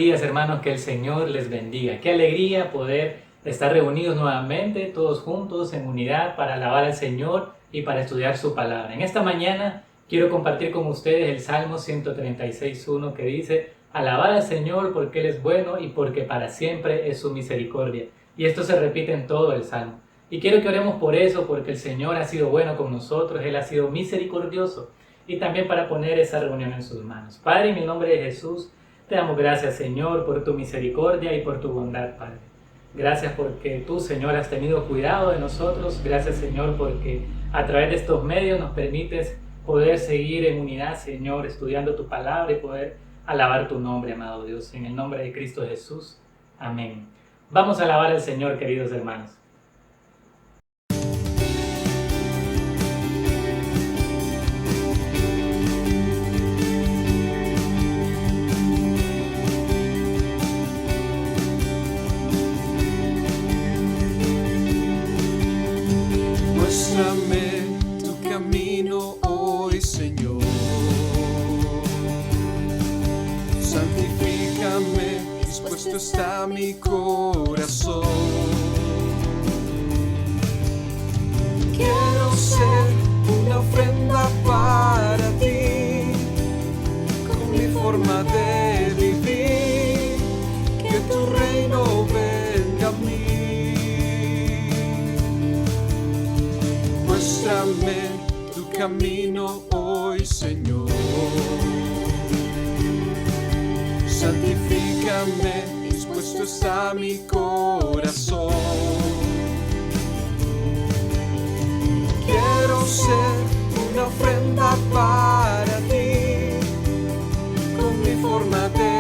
días, hermanos, que el Señor les bendiga. Qué alegría poder estar reunidos nuevamente, todos juntos en unidad para alabar al Señor y para estudiar su palabra. En esta mañana quiero compartir con ustedes el Salmo 136.1 que dice: alabar al Señor porque Él es bueno y porque para siempre es su misericordia. Y esto se repite en todo el Salmo. Y quiero que oremos por eso, porque el Señor ha sido bueno con nosotros, Él ha sido misericordioso. Y también para poner esa reunión en sus manos. Padre, en el nombre de Jesús, te damos gracias, Señor, por tu misericordia y por tu bondad, Padre. Gracias porque tú, Señor, has tenido cuidado de nosotros. Gracias, Señor, porque a través de estos medios nos permites poder seguir en unidad, Señor, estudiando tu palabra y poder alabar tu nombre, amado Dios. En el nombre de Cristo Jesús. Amén. Vamos a alabar al Señor, queridos hermanos. Muéstrame tu camino hoy, Señor. Santifícame, dispuesto está mi corazón. Quiero ser una ofrenda para ti, con mi forma de vivir, que tu reino venga a mí. Muéstrame tu camino hoy, Señor. Santifícame, dispuesto está mi corazón. Quiero ser una ofrenda para ti, con mi forma de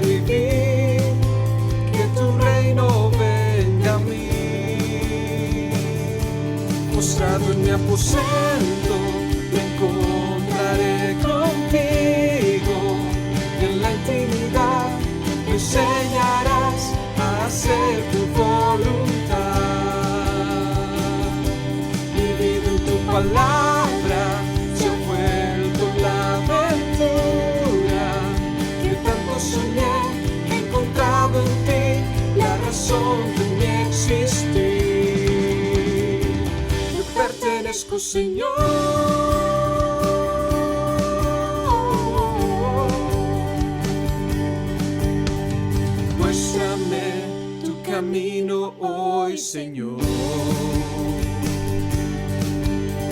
vivir, que tu reino venga a mí. Postrado en mi aposento, me encontraré contigo. En la intimidad me enseñarás a hacer tu voluntad. Mi vida en tu palabra se ha vuelto la aventura que tanto soñé. He encontrado en ti la razón de mi existir. Pertenezco, Señor. Muéstrame tu camino hoy, Señor.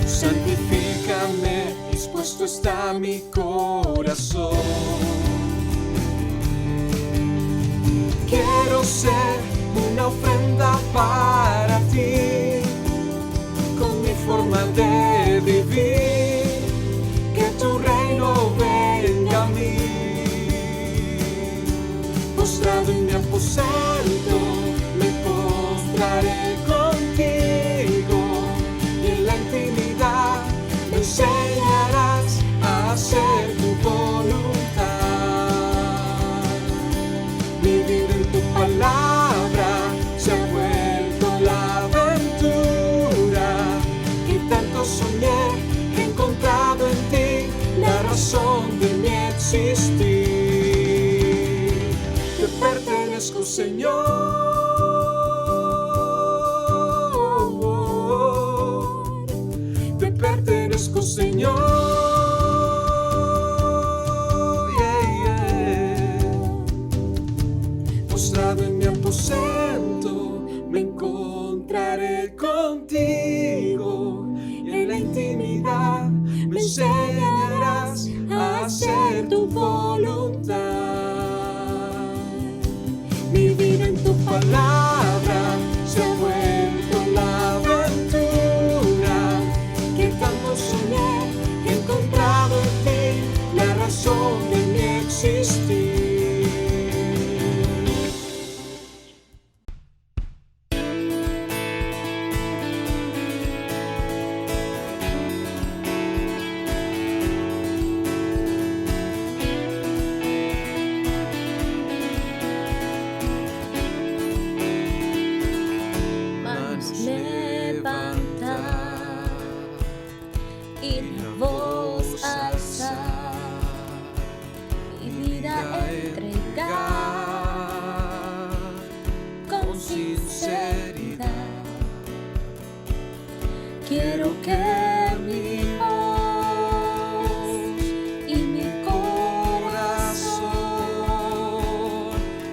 Santifícame, dispuesto está mi corazón. Quiero ser una ofrenda para ti, con mi forma de vivir, que tu reino venga a mí. Postrado en mi aposento, me postraré contigo, y en la intimidad me enseñarás a hacer tu voluntad. Mi vida en tu palabra se ha vuelto la aventura que tanto soñé. He encontrado en ti la razón de mi existir. Te pertenezco, Señor. Te pertenezco, Señor. Postrado en mi aposento, me encontraré contigo, y en la intimidad me enseñarás a hacer tu voluntad. Mi vida en tu palabra se ha vuelto la aventura que tanto soñé. He encontrado en ti la razón de mi existir. Quiero que mi voz y mi corazón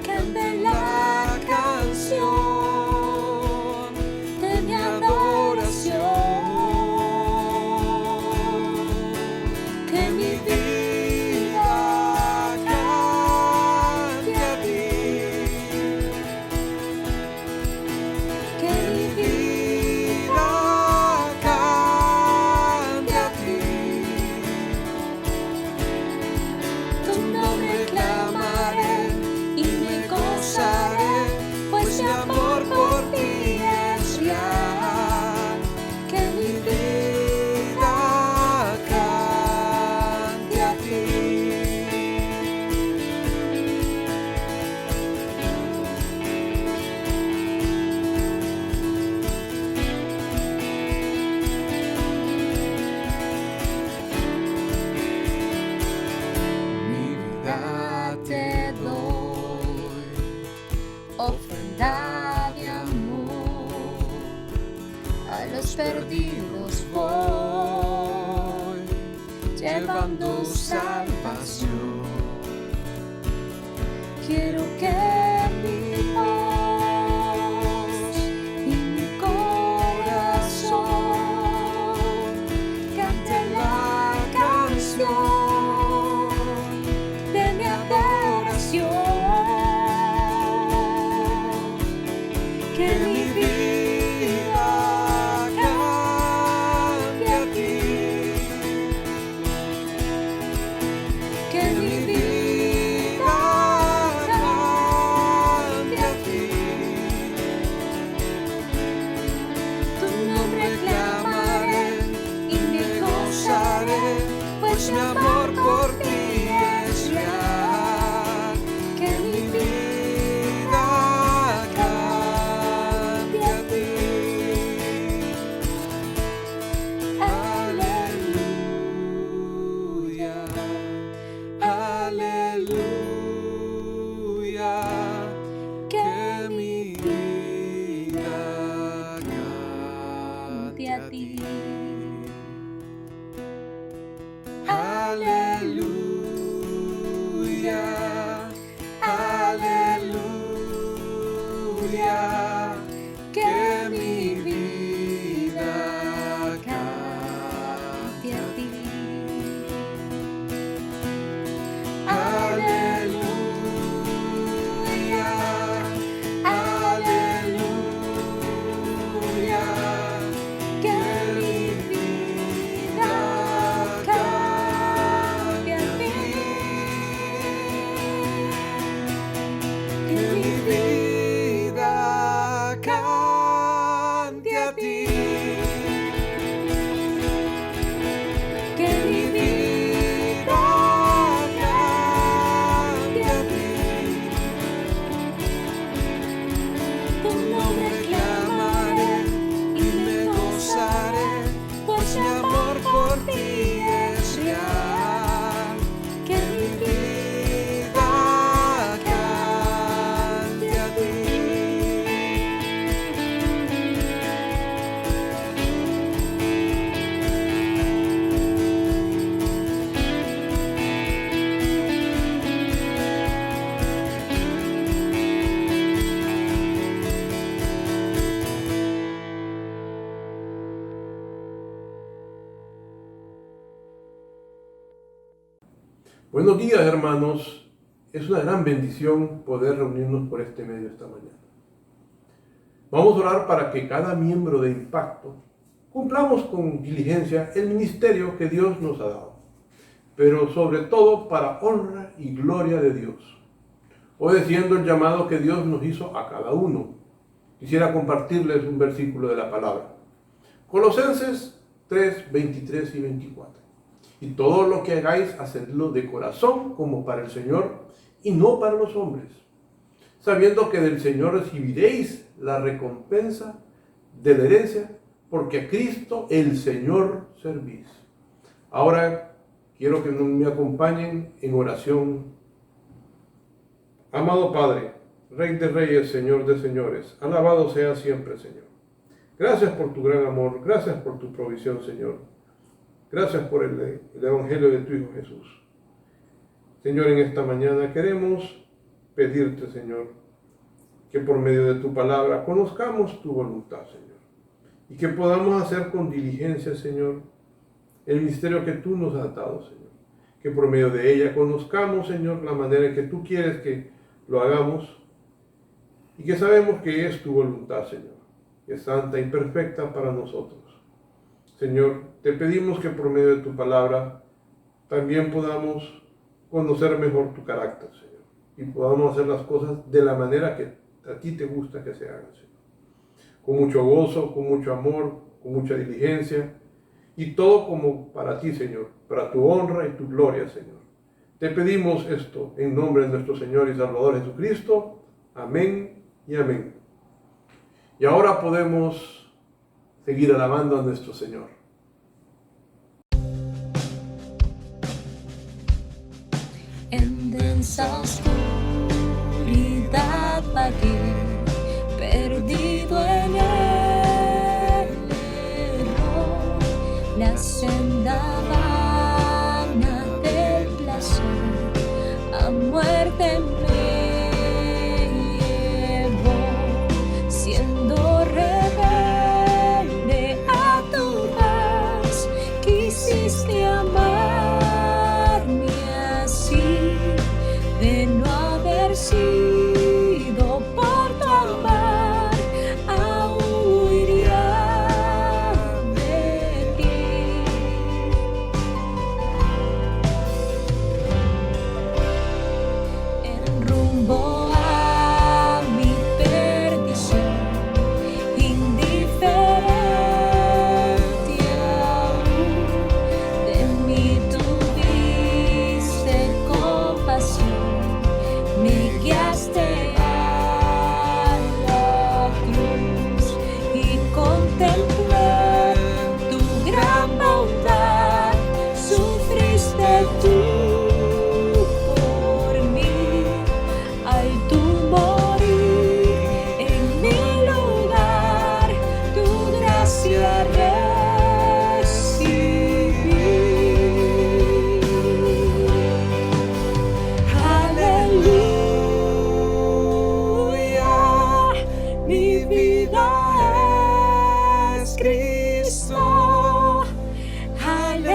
canten la canción de mi adoración. Que mi vida cante a ti. Que mi vida cante a ti. Tu nombre clamaré y me gozaré, pues mi amor por ti es real. Que mi vida cante a ti. Mi vida te doy, ofrenda de amor, a los perdidos voy, llevando salvación. Quiero que mi voz y mi corazón cante la canción de mi adoración. Que mi vida cante a ti. Que mi vida cante a ti. Tu nombre clamaré y me gozaré, pues mi amor por ti es real. Que mi vida cante a ti. Aleluya, aleluya. Que mi vida cante a ti. Aleluya, aleluya. Que mi vida cante a ti. Aleluya, aleluya. Que mi vida cante a ti. Que mi vida cante a ti. Que mi vida cante a ti. Tu nombre clamaré y me gozaré, pues mi amor por ti es real. Que mi vida cante a ti. Buenos días, hermanos. Es una gran bendición poder reunirnos por este medio esta mañana. Vamos a orar para que cada miembro de Impacto cumplamos con diligencia el ministerio que Dios nos ha dado, pero sobre todo para honra y gloria de Dios, obedeciendo el llamado que Dios nos hizo a cada uno. Quisiera compartirles un versículo de la palabra. Colosenses 3, 23 y 24. Y todo lo que hagáis, hacedlo de corazón como para el Señor y no para los hombres, sabiendo que del Señor recibiréis la recompensa de la herencia, porque a Cristo el Señor servís. Ahora quiero que me acompañen en oración. Amado Padre, Rey de Reyes, Señor de Señores, alabado sea siempre, Señor. Gracias por tu gran amor, gracias por tu provisión, Señor. Gracias por el Evangelio de tu Hijo Jesús. Señor, en esta mañana queremos pedirte, Señor, que por medio de tu palabra conozcamos tu voluntad, Señor, y que podamos hacer con diligencia, Señor, el misterio que tú nos has dado, Señor. Que por medio de ella conozcamos, Señor, la manera en que tú quieres que lo hagamos y que sabemos que es tu voluntad, Señor, que es santa y perfecta para nosotros. Señor, te pedimos que por medio de tu palabra también podamos conocer mejor tu carácter, Señor, y podamos hacer las cosas de la manera que a ti te gusta que se hagan, Señor. Con mucho gozo, con mucho amor, con mucha diligencia, y todo como para ti, Señor, para tu honra y tu gloria, Señor. Te pedimos esto en nombre de nuestro Señor y Salvador Jesucristo. Amén y amén. Y ahora podemos seguir alabando a nuestro Señor. En densa oscuridad vagué, perdido en el error, la senda vana del placer a muerte me llevó, siendo rebelde a tu paz, quisiste amarme así, de no haber sido por tu amar, aún huiría de ti. En rumbo a mi perdición, indiferente aún, de mí tuviste compasión, me guiaste a la cruz y contemplé tu gran bondad, sufriste tú por mí, al tú morir en mi lugar, tu gracia recibí. Aleluya, mi vida es Cristo. Aleluya,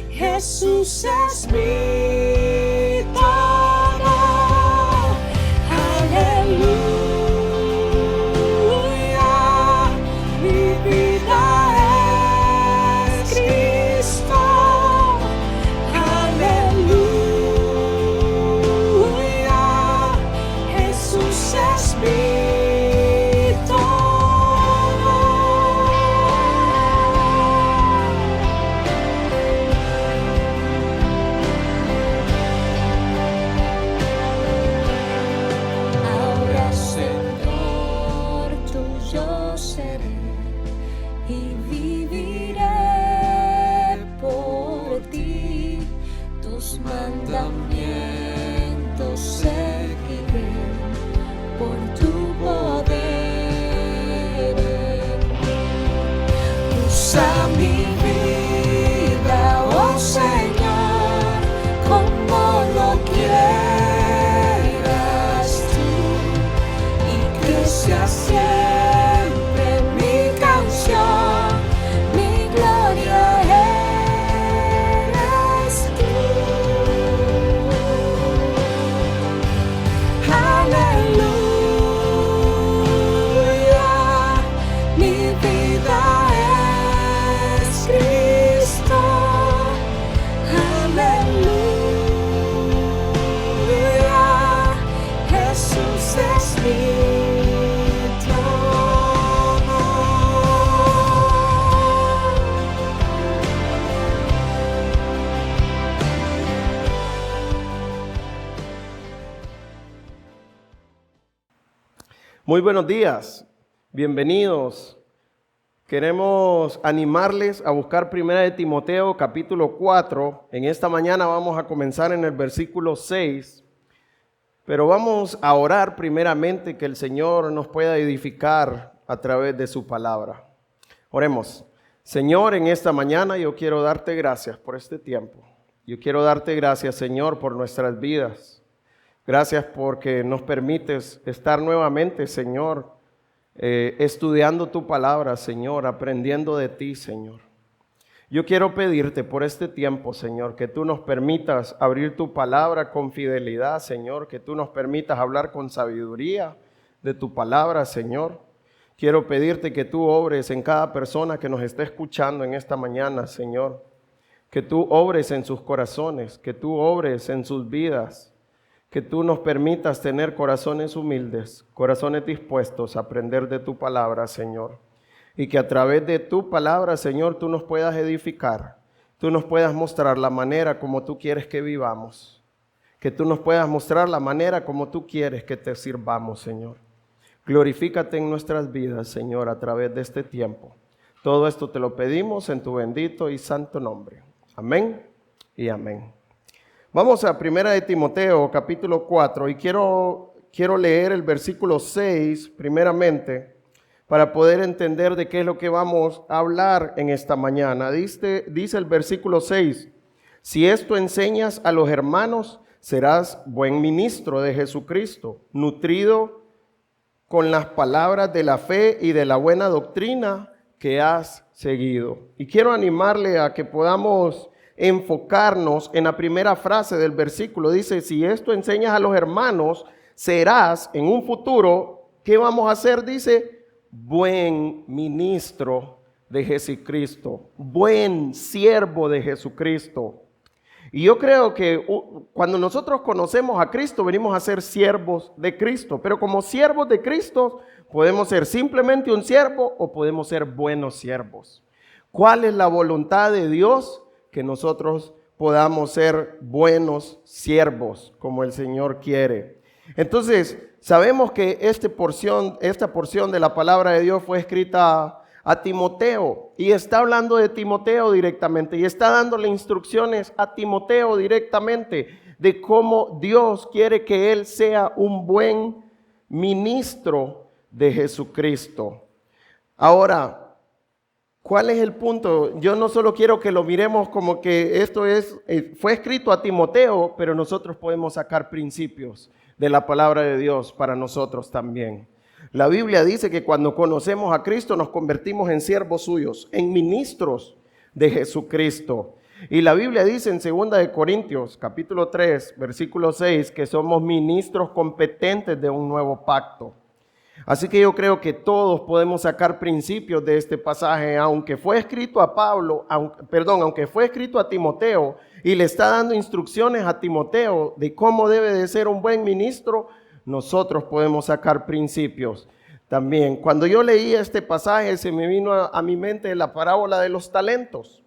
Jesús es mi todo. Aleluya, mi vida es Cristo. Aleluya, Jesús es mi todo. Ahora, Señor, tuyo seré y viviré por ti. Tus mandamientos seguiré por tu poder en mí. Usa mi vida, oh Señor, como lo quieras tú, y que sea siempre mi canción, mi gloria eres tú. Aleluya, mi vida es Cristo. Aleluya, Jesús es mi todo. Muy buenos días, bienvenidos. Queremos animarles a buscar 1 de Timoteo capítulo 4. En esta mañana vamos a comenzar en el versículo 6. Pero vamos a orar primeramente que el Señor nos pueda edificar a través de su palabra. Oremos. Señor, en esta mañana yo quiero darte gracias por este tiempo. Yo quiero darte gracias, Señor, por nuestras vidas. Gracias porque nos permites estar nuevamente, Señor, estudiando tu palabra, Señor, aprendiendo de ti, Señor. Yo quiero pedirte por este tiempo, Señor, que tú nos permitas abrir tu palabra con fidelidad, Señor, que tú nos permitas hablar con sabiduría de tu palabra, Señor. Quiero pedirte que tú obres en cada persona que nos esté escuchando en esta mañana, Señor. Que tú obres en sus corazones, que tú obres en sus vidas, que tú nos permitas tener corazones humildes, corazones dispuestos a aprender de tu palabra, Señor. Y que a través de tu palabra, Señor, tú nos puedas edificar, tú nos puedas mostrar la manera como tú quieres que vivamos, que tú nos puedas mostrar la manera como tú quieres que te sirvamos, Señor. Glorifícate en nuestras vidas, Señor, a través de este tiempo. Todo esto te lo pedimos en tu bendito y santo nombre. Amén y amén. Vamos a 1 de Timoteo, capítulo 4, y quiero leer el versículo 6 primeramente, para poder entender de qué es lo que vamos a hablar en esta mañana. Dice el versículo 6, si esto enseñas a los hermanos, serás buen ministro de Jesucristo, nutrido con las palabras de la fe y de la buena doctrina que has seguido. Y quiero animarle a que podamos enfocarnos en la primera frase del versículo. Dice, si esto enseñas a los hermanos, serás en un futuro, ¿qué vamos a hacer? Dice, buen ministro de Jesucristo, buen siervo de Jesucristo. Y yo creo que cuando nosotros conocemos a Cristo, venimos a ser siervos de Cristo. Pero como siervos de Cristo, podemos ser simplemente un siervo o podemos ser buenos siervos. ¿Cuál es la voluntad de Dios? Que nosotros podamos ser buenos siervos, como el Señor quiere. Entonces, sabemos que esta porción de la palabra de Dios fue escrita a Timoteo y está hablando de Timoteo directamente y está dándole instrucciones a Timoteo directamente de cómo Dios quiere que él sea un buen ministro de Jesucristo. Ahora, ¿cuál es el punto? Yo no solo quiero que lo miremos como que esto fue escrito a Timoteo, pero nosotros podemos sacar principios de la palabra de Dios para nosotros también. La Biblia dice que cuando conocemos a Cristo nos convertimos en siervos suyos, en ministros de Jesucristo. Y la Biblia dice en 2 de Corintios, capítulo 3, versículo 6, que somos ministros competentes de un nuevo pacto. Así que yo creo que todos podemos sacar principios de este pasaje, aunque fue escrito aunque fue escrito a Timoteo y le está dando instrucciones a Timoteo de cómo debe de ser un buen ministro, nosotros podemos sacar principios también. Cuando yo leía este pasaje se me vino a mi mente la parábola de los talentos.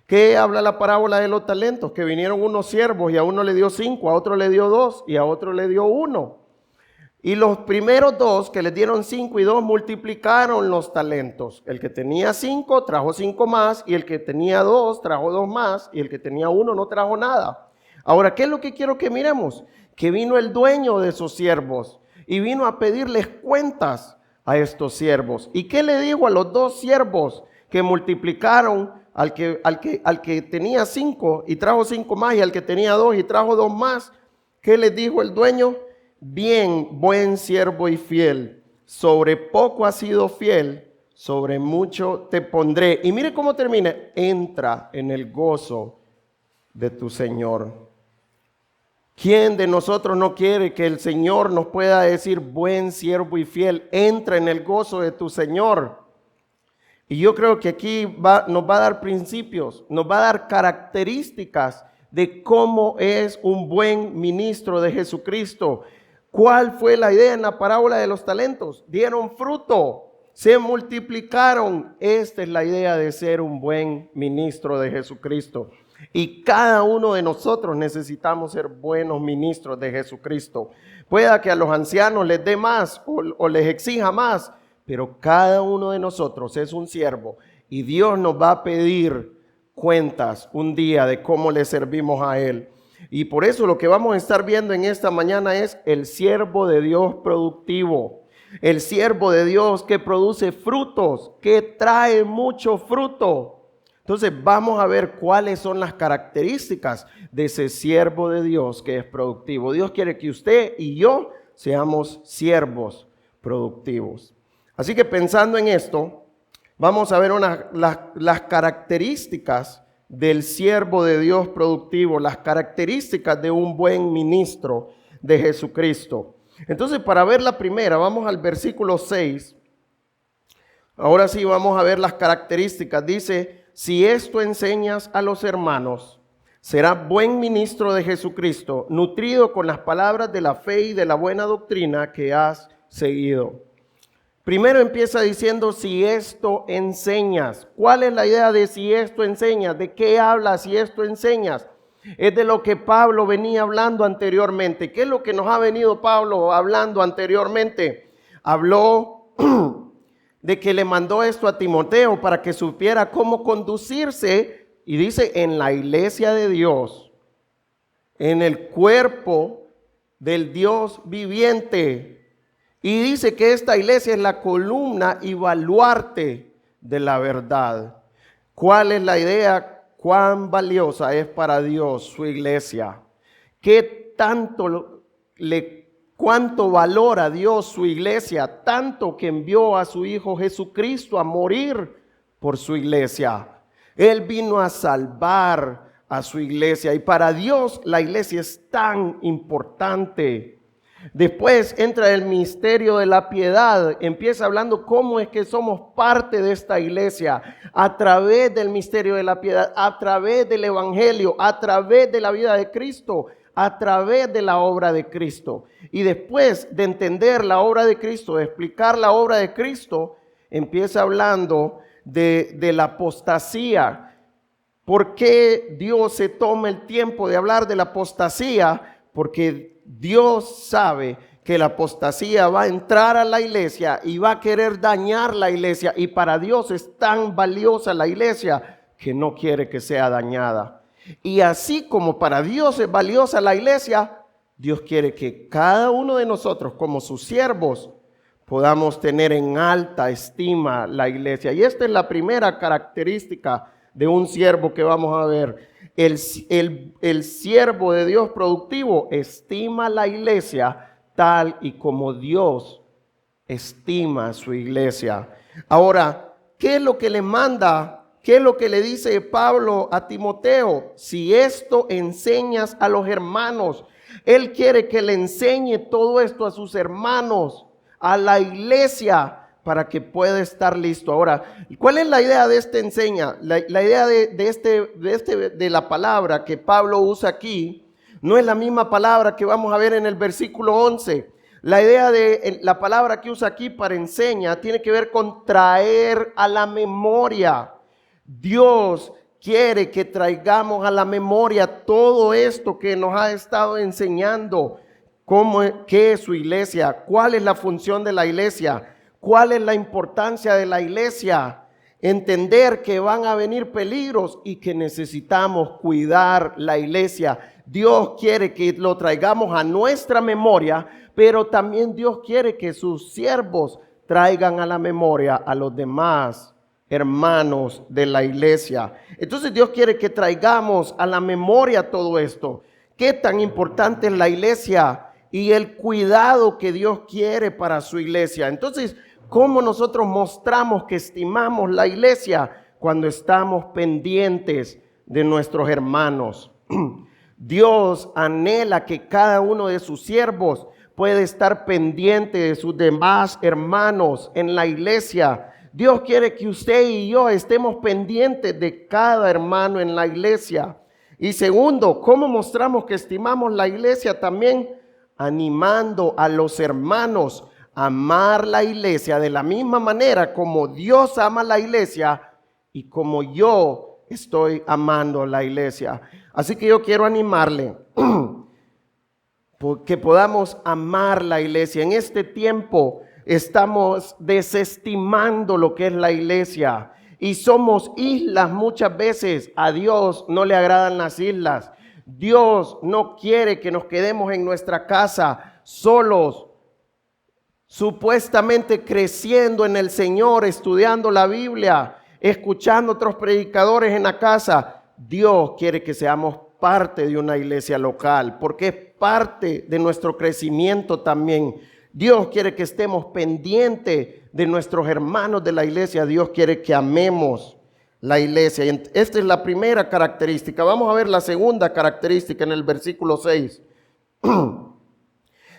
¿Qué habla la parábola de los talentos? Que vinieron unos siervos y a uno le dio 5, a otro le dio 2 y a otro le dio 1. Y los primeros 2 que les dieron 5 y 2 multiplicaron los talentos. El que tenía 5 trajo 5 más y el que tenía 2 trajo 2 más y el que tenía 1 no trajo nada. Ahora, ¿qué es lo que quiero que miremos? Que vino el dueño de esos siervos y vino a pedirles cuentas a estos siervos. ¿Y qué le dijo a los 2 siervos que multiplicaron al que tenía 5 y trajo 5 más y al que tenía 2 y trajo 2 más? ¿Qué les dijo el dueño? Bien, buen siervo y fiel, sobre poco has sido fiel, sobre mucho te pondré. Y mire cómo termina, entra en el gozo de tu Señor. ¿Quién de nosotros no quiere que el Señor nos pueda decir, buen siervo y fiel, entra en el gozo de tu Señor? Y yo creo que aquí nos va a dar principios, nos va a dar características de cómo es un buen ministro de Jesucristo. ¿Cuál fue la idea en la parábola de los talentos? Dieron fruto, se multiplicaron. Esta es la idea de ser un buen ministro de Jesucristo. Y cada uno de nosotros necesitamos ser buenos ministros de Jesucristo. Pueda que a los ancianos les dé más o les exija más, pero cada uno de nosotros es un siervo y Dios nos va a pedir cuentas un día de cómo le servimos a Él. Y por eso lo que vamos a estar viendo en esta mañana es el siervo de Dios productivo. El siervo de Dios que produce frutos, que trae mucho fruto. Entonces vamos a ver cuáles son las características de ese siervo de Dios que es productivo. Dios quiere que usted y yo seamos siervos productivos. Así que pensando en esto, vamos a ver las características del siervo de Dios productivo, las características de un buen ministro de Jesucristo. Entonces, para ver la primera, vamos al versículo 6. Ahora sí vamos a ver las características. Dice, si esto enseñas a los hermanos, serás buen ministro de Jesucristo, nutrido con las palabras de la fe y de la buena doctrina que has seguido. Primero empieza diciendo, si esto enseñas. ¿Cuál es la idea de si esto enseñas? ¿De qué hablas si esto enseñas? Es de lo que Pablo venía hablando anteriormente. ¿Qué es lo que nos ha venido Pablo hablando anteriormente? Habló de que le mandó esto a Timoteo para que supiera cómo conducirse, y dice, en la iglesia de Dios, en el cuerpo del Dios viviente. Y dice que esta iglesia es la columna y baluarte de la verdad. ¿Cuál es la idea? ¿Cuán valiosa es para Dios su iglesia? ¿Cuánto valora Dios su iglesia? Tanto que envió a su Hijo Jesucristo a morir por su iglesia. Él vino a salvar a su iglesia, y para Dios la iglesia es tan importante. Después entra el misterio de la piedad, empieza hablando cómo es que somos parte de esta iglesia, a través del misterio de la piedad, a través del evangelio, a través de la vida de Cristo, a través de la obra de Cristo. Y después de entender la obra de Cristo, de explicar la obra de Cristo, empieza hablando de la apostasía. ¿Por qué Dios se toma el tiempo de hablar de la apostasía? Porque Dios sabe que la apostasía va a entrar a la iglesia y va a querer dañar la iglesia, y para Dios es tan valiosa la iglesia que no quiere que sea dañada. Y así como para Dios es valiosa la iglesia, Dios quiere que cada uno de nosotros como sus siervos podamos tener en alta estima la iglesia. Y esta es la primera característica de un siervo que vamos a ver. El siervo de Dios productivo estima la iglesia tal y como Dios estima su iglesia. Ahora, ¿qué es lo que le manda? ¿Qué es lo que le dice Pablo a Timoteo? Si esto enseñas a los hermanos. Él quiere que le enseñe todo esto a sus hermanos, a la iglesia, para que pueda estar listo. Ahora, ¿cuál es la idea de esta enseña? La idea de la palabra que Pablo usa aquí no es la misma palabra que vamos a ver en el versículo 11. La idea de la palabra que usa aquí para enseña tiene que ver con traer a la memoria. Dios quiere que traigamos a la memoria todo esto que nos ha estado enseñando. ¿Qué es su iglesia? ¿Cuál es la función de la iglesia? ¿Cuál es la importancia de la iglesia? Entender que van a venir peligros y que necesitamos cuidar la iglesia. Dios quiere que lo traigamos a nuestra memoria, pero también Dios quiere que sus siervos traigan a la memoria a los demás hermanos de la iglesia. Entonces Dios quiere que traigamos a la memoria todo esto. ¿Qué tan importante es la iglesia y el cuidado que Dios quiere para su iglesia? Entonces, ¿cómo nosotros mostramos que estimamos la iglesia? Cuando estamos pendientes de nuestros hermanos. Dios anhela que cada uno de sus siervos pueda estar pendiente de sus demás hermanos en la iglesia. Dios quiere que usted y yo estemos pendientes de cada hermano en la iglesia. Y segundo, ¿cómo mostramos que estimamos la iglesia? También animando a los hermanos a amar la iglesia de la misma manera como Dios ama la iglesia y como yo estoy amando la iglesia. Así que yo quiero animarle que podamos amar la iglesia. En este tiempo estamos desestimando lo que es la iglesia y somos islas muchas veces. A Dios no le agradan las islas. Dios no quiere que nos quedemos en nuestra casa solos, supuestamente creciendo en el Señor, estudiando la Biblia, escuchando otros predicadores en la casa. Dios quiere que seamos parte de una iglesia local, porque es parte de nuestro crecimiento también. Dios quiere que estemos pendientes de nuestros hermanos de la iglesia. Dios quiere que amemos la iglesia. Y esta es la primera característica. Vamos a ver la segunda característica en el versículo 6.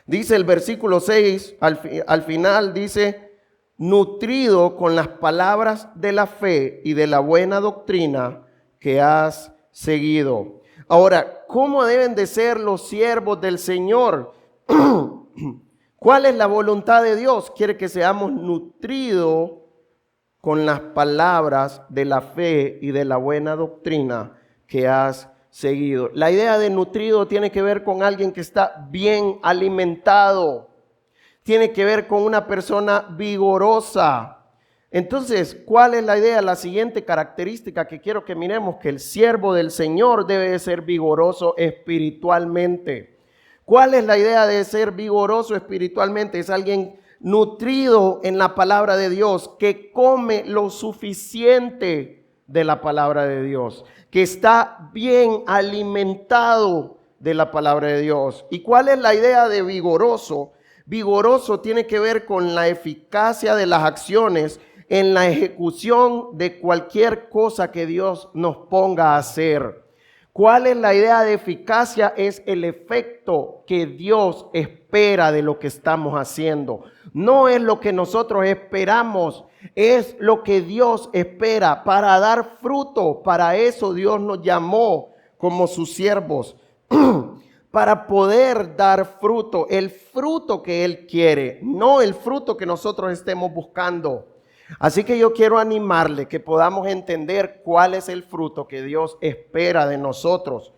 Dice el versículo 6, al final dice, nutrido con las palabras de la fe y de la buena doctrina que has seguido. Ahora, ¿cómo deben de ser los siervos del Señor? ¿Cuál es la voluntad de Dios? Quiere que seamos nutridos con las palabras de la fe y de la buena doctrina que has seguido. La idea de nutrido tiene que ver con alguien que está bien alimentado. Tiene que ver con una persona vigorosa. Entonces, ¿cuál es la idea? La siguiente característica que quiero que miremos, que el siervo del Señor debe de ser vigoroso espiritualmente. ¿Cuál es la idea de ser vigoroso espiritualmente? Es alguien nutrido en la palabra de Dios, que come lo suficiente de la palabra de Dios, que está bien alimentado de la palabra de Dios. ¿Y cuál es la idea de vigoroso? Vigoroso tiene que ver con la eficacia de las acciones en la ejecución de cualquier cosa que Dios nos ponga a hacer. ¿Cuál es la idea de eficacia? Es el efecto que Dios espera de lo que estamos haciendo. No es lo que nosotros esperamos, es lo que Dios espera para dar fruto. Para eso Dios nos llamó como sus siervos, para poder dar fruto, el fruto que Él quiere, no el fruto que nosotros estemos buscando. Así que yo quiero animarle que podamos entender cuál es el fruto que Dios espera de nosotros,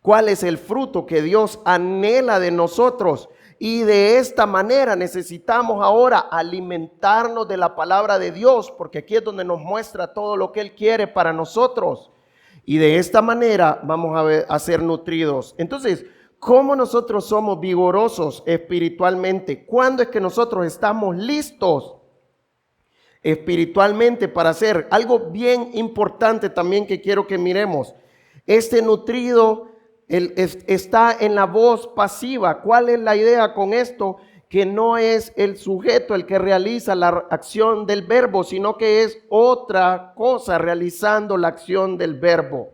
cuál es el fruto que Dios anhela de nosotros. Y de esta manera necesitamos ahora alimentarnos de la palabra de Dios, porque aquí es donde nos muestra todo lo que Él quiere para nosotros. Y de esta manera vamos a ser nutridos. Entonces, ¿cómo nosotros somos vigorosos espiritualmente? ¿Cuándo es que nosotros estamos listos espiritualmente para hacer algo bien importante también que quiero que miremos? Este nutrido está en la voz pasiva. ¿Cuál es la idea con esto? Que no es el sujeto el que realiza la acción del verbo, sino que es otra cosa realizando la acción del verbo.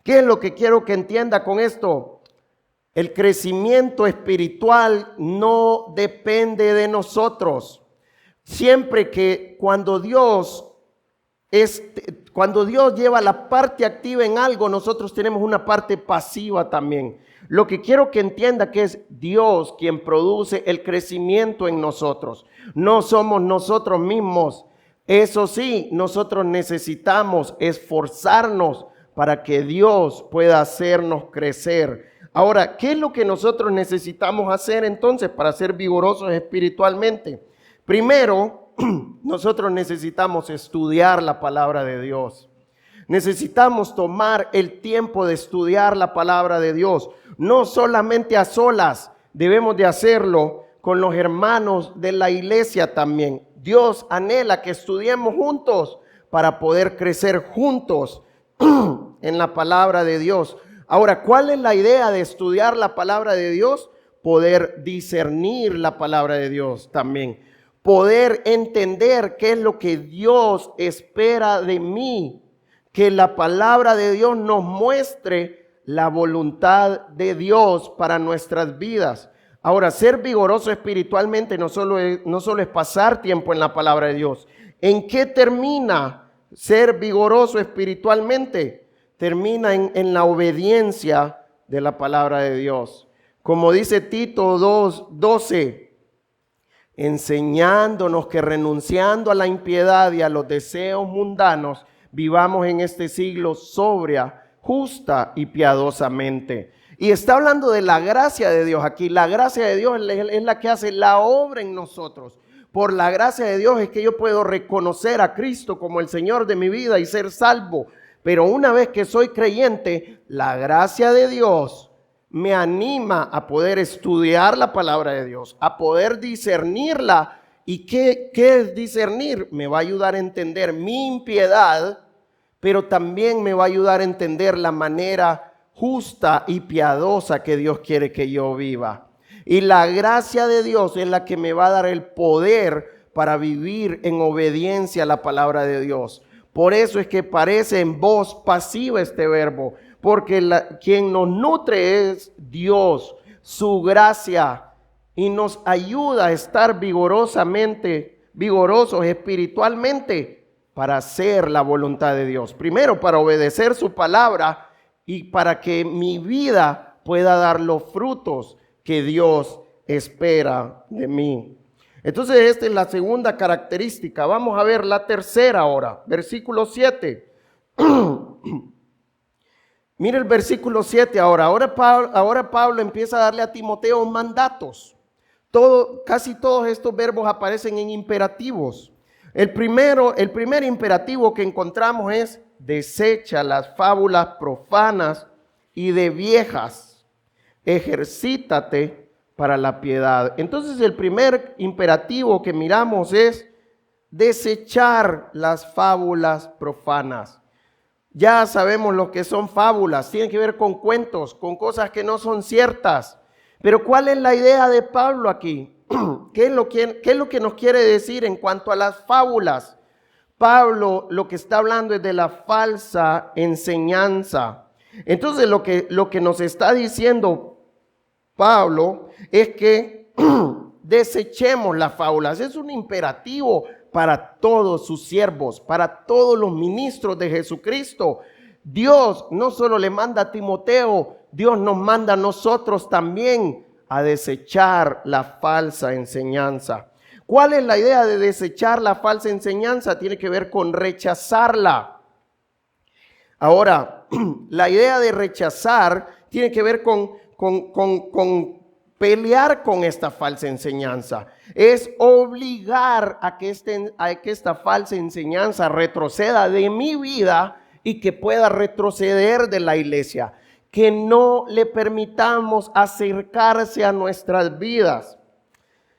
¿Qué es lo que quiero que entienda con esto? El crecimiento espiritual no depende de nosotros. Siempre que cuando Dios lleva la parte activa en algo, nosotros tenemos una parte pasiva también. Lo que quiero que entienda que es Dios quien produce el crecimiento en nosotros. No somos nosotros mismos. Eso sí, nosotros necesitamos esforzarnos para que Dios pueda hacernos crecer. Ahora, ¿qué es lo que nosotros necesitamos hacer entonces para ser vigorosos espiritualmente? Primero, nosotros necesitamos estudiar la palabra de Dios. Necesitamos tomar el tiempo de estudiar la palabra de Dios. No solamente a solas, debemos de hacerlo con los hermanos de la iglesia también. Dios anhela que estudiemos juntos para poder crecer juntos en la palabra de Dios. Ahora, ¿cuál es la idea de estudiar la palabra de Dios? Poder discernir la palabra de Dios también. Poder entender qué es lo que Dios espera de mí. Que la palabra de Dios nos muestre la voluntad de Dios para nuestras vidas. Ahora, ser vigoroso espiritualmente no solo es pasar tiempo en la palabra de Dios. ¿En qué termina ser vigoroso espiritualmente? Termina en la obediencia de la palabra de Dios. Como dice Tito 2:12, enseñándonos que renunciando a la impiedad y a los deseos mundanos, vivamos en este siglo sobria, justa y piadosamente. Y está hablando de la gracia de Dios aquí. La gracia de Dios es la que hace la obra en nosotros. Por la gracia de Dios es que yo puedo reconocer a Cristo como el Señor de mi vida y ser salvo. Pero una vez que soy creyente, la gracia de Dios me anima a poder estudiar la palabra de Dios, a poder discernirla. ¿Y qué es discernir? Me va a ayudar a entender mi impiedad, pero también me va a ayudar a entender la manera justa y piadosa que Dios quiere que yo viva. Y la gracia de Dios es la que me va a dar el poder para vivir en obediencia a la palabra de Dios. Por eso es que parece en voz pasiva este verbo, porque quien nos nutre es Dios, su gracia, y nos ayuda a estar vigorosos espiritualmente para hacer la voluntad de Dios. Primero, para obedecer su palabra y para que mi vida pueda dar los frutos que Dios espera de mí. Entonces, esta es la segunda característica. Vamos a ver la tercera ahora, versículo 7. Mire el versículo 7 ahora. Ahora Pablo empieza a darle a Timoteo mandatos. Casi todos estos verbos aparecen en imperativos. El primer imperativo que encontramos es: desecha las fábulas profanas y de viejas, ejercítate para la piedad. Entonces el primer imperativo que miramos es desechar las fábulas profanas. Ya sabemos lo que son fábulas, tienen que ver con cuentos, con cosas que no son ciertas. Pero ¿cuál es la idea de Pablo aquí? ¿Qué es lo que nos quiere decir en cuanto a las fábulas? Pablo lo que está hablando es de la falsa enseñanza. Entonces lo que nos está diciendo Pablo es que desechemos las fábulas. Es un imperativo para todos sus siervos, para todos los ministros de Jesucristo. Dios no solo le manda a Timoteo, Dios nos manda a nosotros también a desechar la falsa enseñanza. ¿Cuál es la idea de desechar la falsa enseñanza? Tiene que ver con rechazarla. Ahora, la idea de rechazar tiene que ver con pelear con esta falsa enseñanza. Es obligar a que esta falsa enseñanza retroceda de mi vida y que pueda retroceder de la iglesia. Que no le permitamos acercarse a nuestras vidas.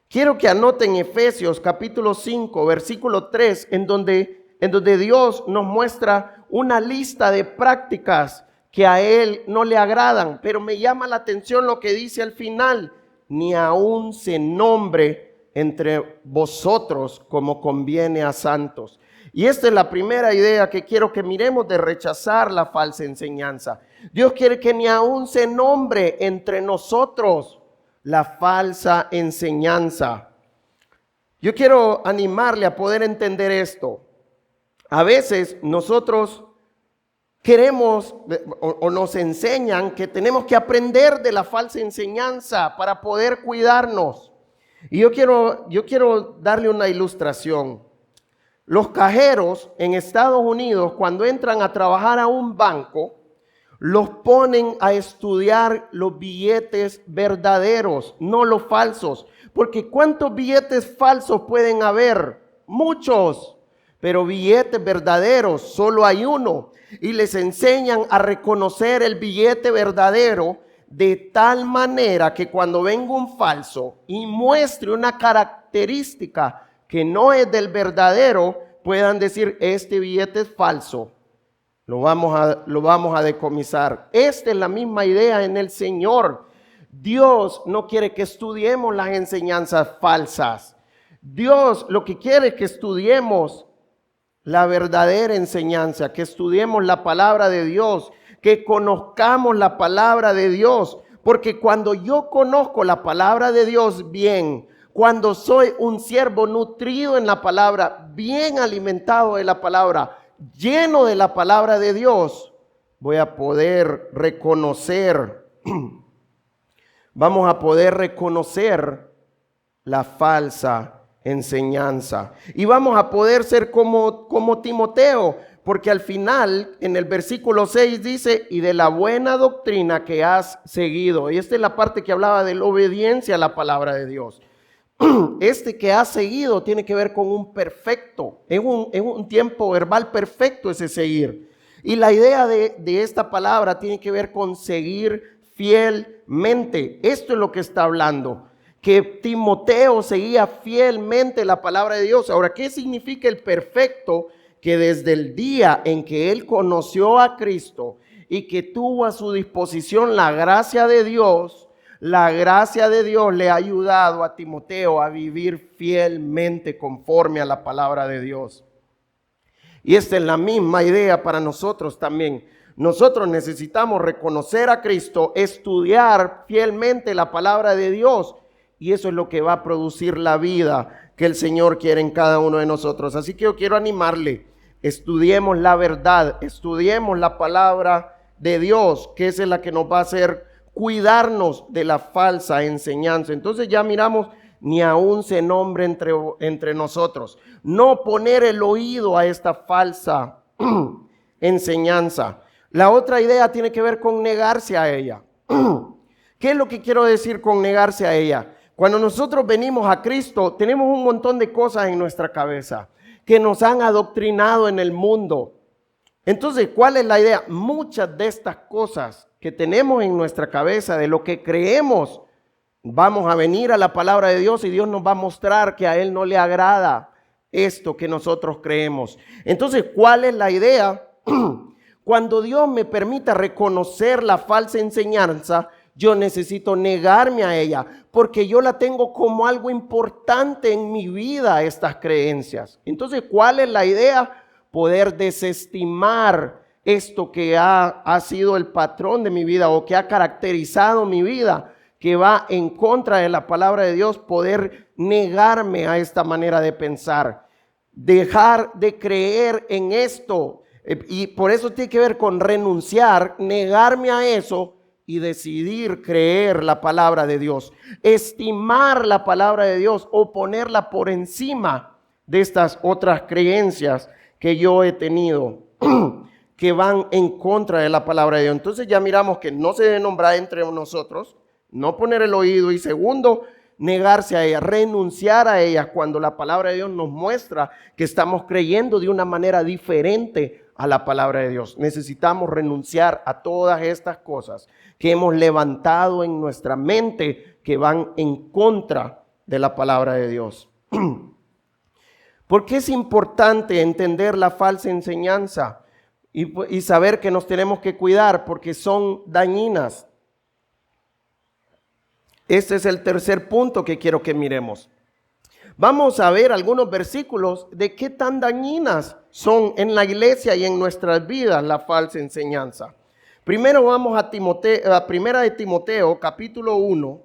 Quiero que anoten Efesios capítulo 5, versículo 3, en donde Dios nos muestra una lista de prácticas que a Él no le agradan. Pero me llama la atención lo que dice al final: ni aún se nombre entre vosotros como conviene a santos. Y esta es la primera idea que quiero que miremos de rechazar la falsa enseñanza. Dios quiere que ni aún se nombre entre nosotros la falsa enseñanza. Yo quiero animarle a poder entender esto. A veces nosotros queremos o nos enseñan que tenemos que aprender de la falsa enseñanza para poder cuidarnos. Y yo quiero darle una ilustración. Los cajeros en Estados Unidos, cuando entran a trabajar a un banco, los ponen a estudiar los billetes verdaderos, no los falsos. Porque ¿cuántos billetes falsos pueden haber? Muchos. Pero billetes verdaderos solo hay uno. Y les enseñan a reconocer el billete verdadero de tal manera que cuando venga un falso y muestre una característica que no es del verdadero, puedan decir: este billete es falso, lo vamos a decomisar. Esta es la misma idea en el Señor. Dios no quiere que estudiemos las enseñanzas falsas. Dios lo que quiere es que estudiemos la verdadera enseñanza, que estudiemos la palabra de Dios, que conozcamos la palabra de Dios. Porque cuando yo conozco la palabra de Dios bien, cuando soy un siervo nutrido en la palabra, bien alimentado de la palabra, lleno de la palabra de Dios, voy a poder reconocer, vamos a poder reconocer la falsa enseñanza. Y vamos a poder ser como Timoteo, porque al final, en el versículo 6 dice: y de la buena doctrina que has seguido. Y esta es la parte que hablaba de la obediencia a la palabra de Dios. Este que has seguido tiene que ver con un perfecto, es un tiempo verbal perfecto ese seguir. Y la idea de esta palabra tiene que ver con seguir fielmente. Esto es lo que está hablando, que Timoteo seguía fielmente la palabra de Dios. Ahora, ¿qué significa el perfecto? Que desde el día en que él conoció a Cristo y que tuvo a su disposición la gracia de Dios le ha ayudado a Timoteo a vivir fielmente conforme a la palabra de Dios. Y esta es la misma idea para nosotros también. Nosotros necesitamos reconocer a Cristo, estudiar fielmente la palabra de Dios, y eso es lo que va a producir la vida que el Señor quiere en cada uno de nosotros. Así que yo quiero animarle, estudiemos la verdad, estudiemos la palabra de Dios, que esa es la que nos va a hacer cuidarnos de la falsa enseñanza. Entonces ya miramos, ni aún se nombre entre nosotros. No poner el oído a esta falsa enseñanza. La otra idea tiene que ver con negarse a ella. ¿Qué es lo que quiero decir con negarse a ella? Cuando nosotros venimos a Cristo, tenemos un montón de cosas en nuestra cabeza que nos han adoctrinado en el mundo. Entonces, ¿cuál es la idea? Muchas de estas cosas que tenemos en nuestra cabeza, de lo que creemos, vamos a venir a la palabra de Dios y Dios nos va a mostrar que a Él no le agrada esto que nosotros creemos. Entonces, ¿cuál es la idea? Cuando Dios me permita reconocer la falsa enseñanza, yo necesito negarme a ella, porque yo la tengo como algo importante en mi vida, estas creencias. Entonces, ¿cuál es la idea? Poder desestimar esto que ha sido el patrón de mi vida o que ha caracterizado mi vida, que va en contra de la palabra de Dios, poder negarme a esta manera de pensar, dejar de creer en esto. Y por eso tiene que ver con renunciar, negarme a eso y decidir creer la palabra de Dios, estimar la palabra de Dios o ponerla por encima de estas otras creencias que yo he tenido que van en contra de la palabra de Dios. Entonces ya miramos que no se debe nombrar entre nosotros, no poner el oído, y segundo, negarse a ella, renunciar a ella cuando la palabra de Dios nos muestra que estamos creyendo de una manera diferente a la palabra de Dios. Necesitamos renunciar a todas estas cosas que hemos levantado en nuestra mente que van en contra de la palabra de Dios. ¿Por qué es importante entender la falsa enseñanza y saber que nos tenemos que cuidar? Porque son dañinas. Este es el tercer punto que quiero que miremos. Vamos a ver algunos versículos de qué tan dañinas son en la iglesia y en nuestras vidas la falsa enseñanza. Primero vamos a Primera de Timoteo, capítulo 1,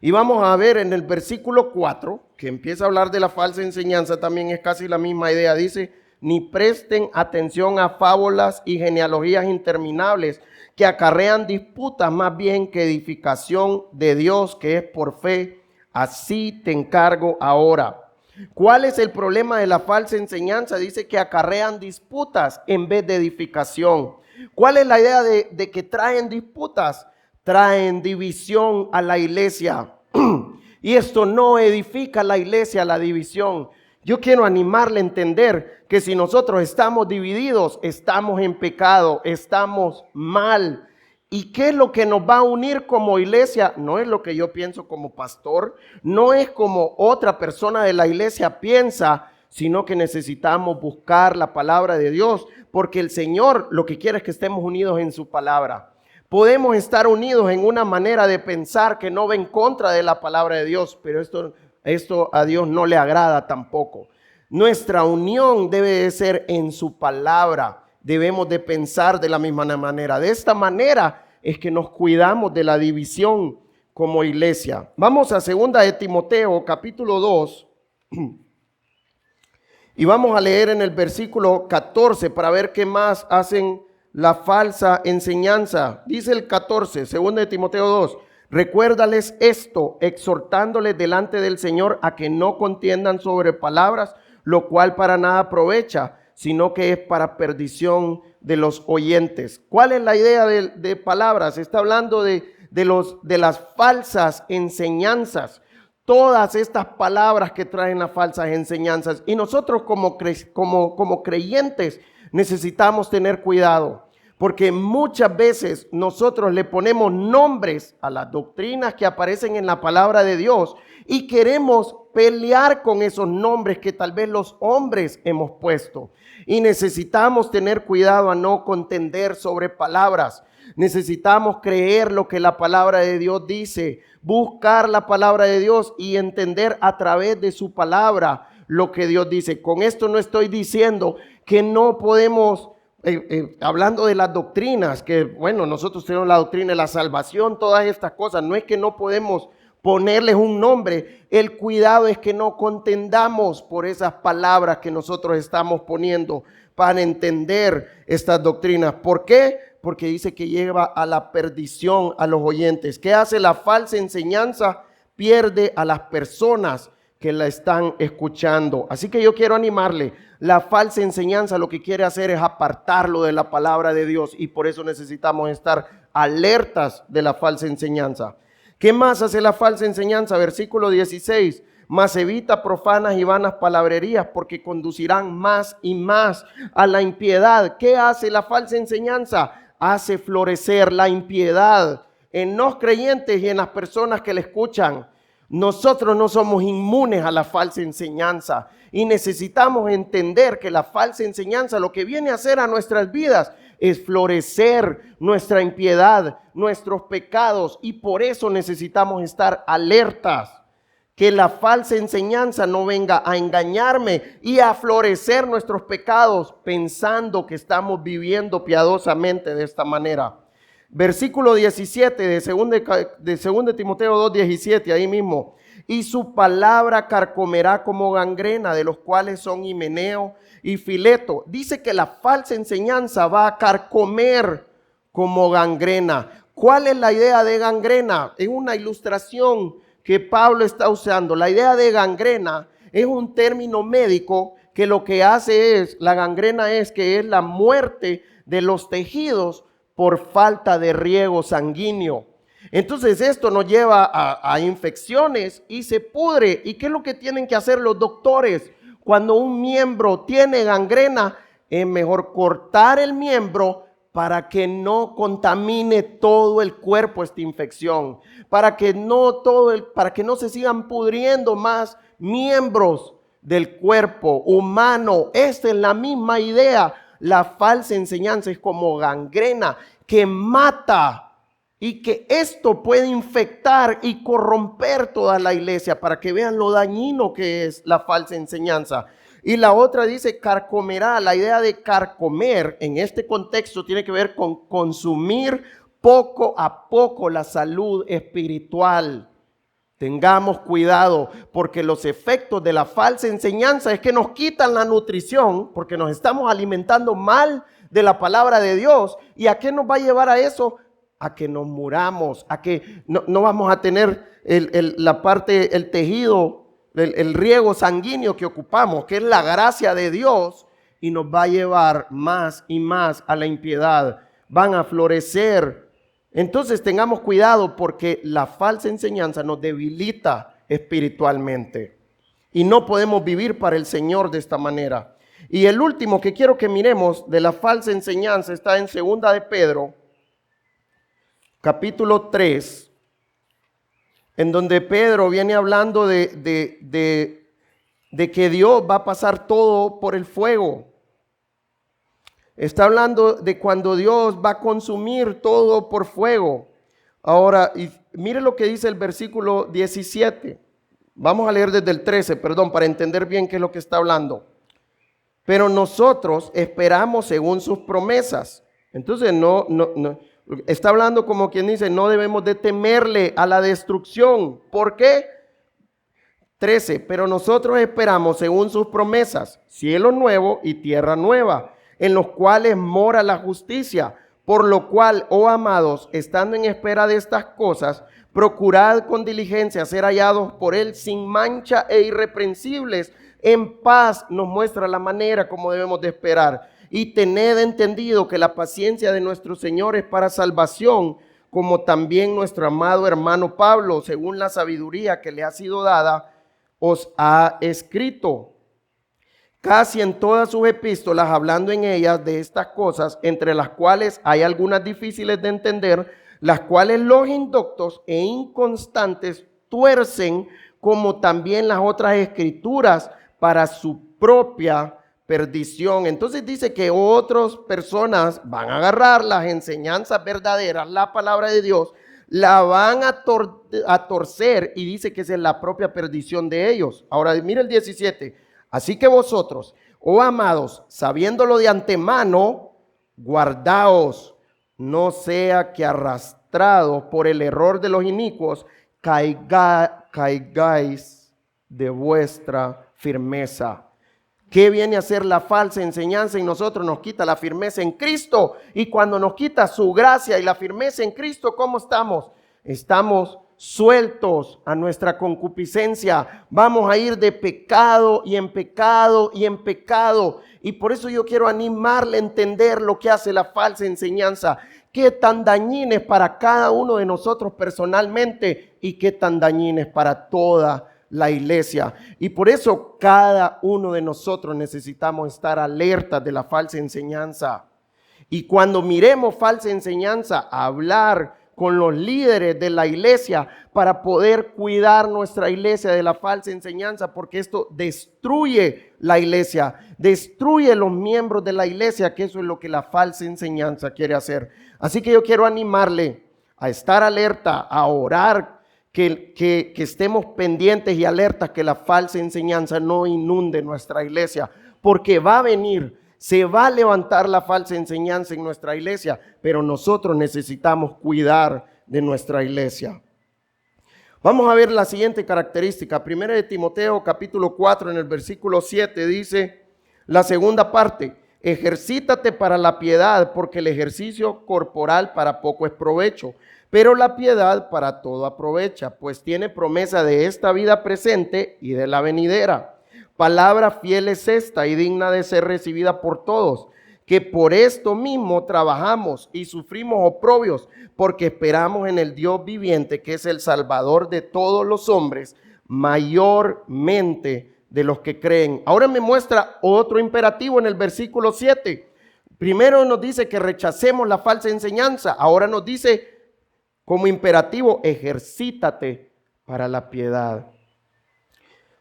y vamos a ver en el versículo 4, que empieza a hablar de la falsa enseñanza, también es casi la misma idea. Dice: ni presten atención a fábulas y genealogías interminables que acarrean disputas más bien que edificación de Dios, que es por fe. Así te encargo ahora. ¿Cuál es el problema de la falsa enseñanza? Dice que acarrean disputas en vez de edificación. ¿Cuál es la idea de que traen disputas? Traen división a la iglesia. Y esto no edifica la iglesia, la división. Yo quiero animarle a entender que si nosotros estamos divididos, estamos en pecado, estamos mal. ¿Y qué es lo que nos va a unir como iglesia? No es lo que yo pienso como pastor, no es como otra persona de la iglesia piensa, sino que necesitamos buscar la palabra de Dios, porque el Señor lo que quiere es que estemos unidos en su palabra. Podemos estar unidos en una manera de pensar que no va en contra de la palabra de Dios, pero esto a Dios no le agrada tampoco. Nuestra unión debe de ser en su palabra. Debemos de pensar de la misma manera. De esta manera es que nos cuidamos de la división como iglesia. Vamos a 2 de Timoteo, capítulo 2. Y vamos a leer en el versículo 14 para ver qué más hacen la falsa enseñanza. Dice el 14, 2 de Timoteo 2. Recuérdales esto, exhortándoles delante del Señor a que no contiendan sobre palabras, lo cual para nada aprovecha, sino que es para perdición de los oyentes. ¿Cuál es la idea de palabras? Está hablando de las falsas enseñanzas. Todas estas palabras que traen las falsas enseñanzas. Y nosotros como creyentes necesitamos tener cuidado. Porque muchas veces nosotros le ponemos nombres a las doctrinas que aparecen en la palabra de Dios y queremos pelear con esos nombres que tal vez los hombres hemos puesto. Y necesitamos tener cuidado a no contender sobre palabras. Necesitamos creer lo que la palabra de Dios dice, buscar la palabra de Dios y entender a través de su palabra lo que Dios dice. Con esto no estoy diciendo que no podemos... hablando de las doctrinas, que bueno, nosotros tenemos la doctrina de la salvación, todas estas cosas, no es que no podemos ponerles un nombre, el cuidado es que no contendamos por esas palabras que nosotros estamos poniendo para entender estas doctrinas. ¿Por qué? Porque dice que lleva a la perdición a los oyentes. ¿Qué hace la falsa enseñanza? Pierde a las personas que la están escuchando. Así que yo quiero animarle. La falsa enseñanza lo que quiere hacer es apartarlo de la palabra de Dios y por eso necesitamos estar alertas de la falsa enseñanza. ¿Qué más hace la falsa enseñanza? Versículo 16. Mas evita profanas y vanas palabrerías porque conducirán más y más a la impiedad. ¿Qué hace la falsa enseñanza? Hace florecer la impiedad en los creyentes y en las personas que le escuchan. Nosotros no somos inmunes a la falsa enseñanza y necesitamos entender que la falsa enseñanza lo que viene a hacer a nuestras vidas es florecer nuestra impiedad, nuestros pecados, y por eso necesitamos estar alertas. Que la falsa enseñanza no venga a engañarme y a florecer nuestros pecados pensando que estamos viviendo piadosamente de esta manera. Versículo 17 de 2 Timoteo 2:17, ahí mismo. Y su palabra carcomerá como gangrena, de los cuales son Himeneo y Fileto. Dice que la falsa enseñanza va a carcomer como gangrena. ¿Cuál es la idea de gangrena? Es una ilustración que Pablo está usando. La idea de gangrena es un término médico que lo que hace es, la gangrena es que es la muerte de los tejidos por falta de riego sanguíneo. Entonces esto nos lleva a infecciones y se pudre. ¿Y qué es lo que tienen que hacer los doctores? Cuando un miembro tiene gangrena, es mejor cortar el miembro para que no contamine todo el cuerpo esta infección, para que no se sigan pudriendo más miembros del cuerpo humano. Esta es la misma idea. La falsa enseñanza es como gangrena que mata y que esto puede infectar y corromper toda la iglesia, para que vean lo dañino que es la falsa enseñanza. Y la otra dice carcomerá. La idea de carcomer en este contexto tiene que ver con consumir poco a poco la salud espiritual. Tengamos cuidado, porque los efectos de la falsa enseñanza es que nos quitan la nutrición, porque nos estamos alimentando mal de la palabra de Dios. ¿Y a qué nos va a llevar a eso? A que nos muramos, a que no vamos a tener el tejido, el riego sanguíneo que ocupamos, que es la gracia de Dios, y nos va a llevar más y más a la impiedad. Van a florecer. Entonces tengamos cuidado, porque la falsa enseñanza nos debilita espiritualmente y no podemos vivir para el Señor de esta manera. Y el último que quiero que miremos de la falsa enseñanza está en 2 de Pedro, capítulo 3, en donde Pedro viene hablando de que Dios va a pasar todo por el fuego. Está hablando de cuando Dios va a consumir todo por fuego. Ahora, y mire lo que dice el versículo 17. Vamos a leer desde el 13, para entender bien qué es lo que está hablando. Pero nosotros esperamos según sus promesas. Entonces no. Está hablando como quien dice, no debemos de temerle a la destrucción. ¿Por qué? 13. Pero nosotros esperamos según sus promesas, cielo nuevo y tierra nueva, en los cuales mora la justicia. Por lo cual, oh amados, estando en espera de estas cosas, procurad con diligencia ser hallados por él sin mancha e irreprensibles, en paz. Nos muestra la manera como debemos de esperar. Y tened entendido que la paciencia de nuestro Señor es para salvación, como también nuestro amado hermano Pablo, según la sabiduría que le ha sido dada, os ha escrito. casi en todas sus epístolas, hablando en ellas de estas cosas, entre las cuales hay algunas difíciles de entender, las cuales los indoctos e inconstantes tuercen, como también las otras escrituras, para su propia perdición. Entonces dice que otras personas van a agarrar las enseñanzas verdaderas, la palabra de Dios, la van a torcer, y dice que esa es la propia perdición de ellos. Ahora mira el 17. Así que vosotros, oh amados, sabiéndolo de antemano, guardaos, no sea que arrastrados por el error de los inicuos, caigáis de vuestra firmeza. ¿Qué viene a ser la falsa enseñanza en nosotros? Nos quita la firmeza en Cristo. Y cuando nos quita su gracia y la firmeza en Cristo, ¿cómo estamos? Estamos sueltos a nuestra concupiscencia. Vamos a ir de pecado y en pecado y en pecado. Y por eso yo quiero animarle a entender lo que hace la falsa enseñanza. Qué tan dañina es para cada uno de nosotros personalmente y qué tan dañina es para toda la iglesia. Y por eso cada uno de nosotros necesitamos estar alertas de la falsa enseñanza. Y cuando miremos falsa enseñanza, hablar con los líderes de la iglesia para poder cuidar nuestra iglesia de la falsa enseñanza, porque esto destruye la iglesia, destruye los miembros de la iglesia, que eso es lo que la falsa enseñanza quiere hacer. Así que yo quiero animarle a estar alerta, a orar, que estemos pendientes y alertas que la falsa enseñanza no inunde nuestra iglesia, porque va a venir, se va a levantar la falsa enseñanza en nuestra iglesia, pero nosotros necesitamos cuidar de nuestra iglesia. Vamos a ver la siguiente característica. Primera de Timoteo capítulo 4 en el versículo 7 dice la segunda parte: ejercítate para la piedad, porque el ejercicio corporal para poco es provecho, pero la piedad para todo aprovecha, pues tiene promesa de esta vida presente y de la venidera. Palabra fiel es esta y digna de ser recibida por todos, que por esto mismo trabajamos y sufrimos oprobios, porque esperamos en el Dios viviente, que es el Salvador de todos los hombres, mayormente de los que creen. Ahora me muestra otro imperativo en el versículo 7. Primero nos dice que rechacemos la falsa enseñanza. Ahora nos dice como imperativo: ejercítate para la piedad.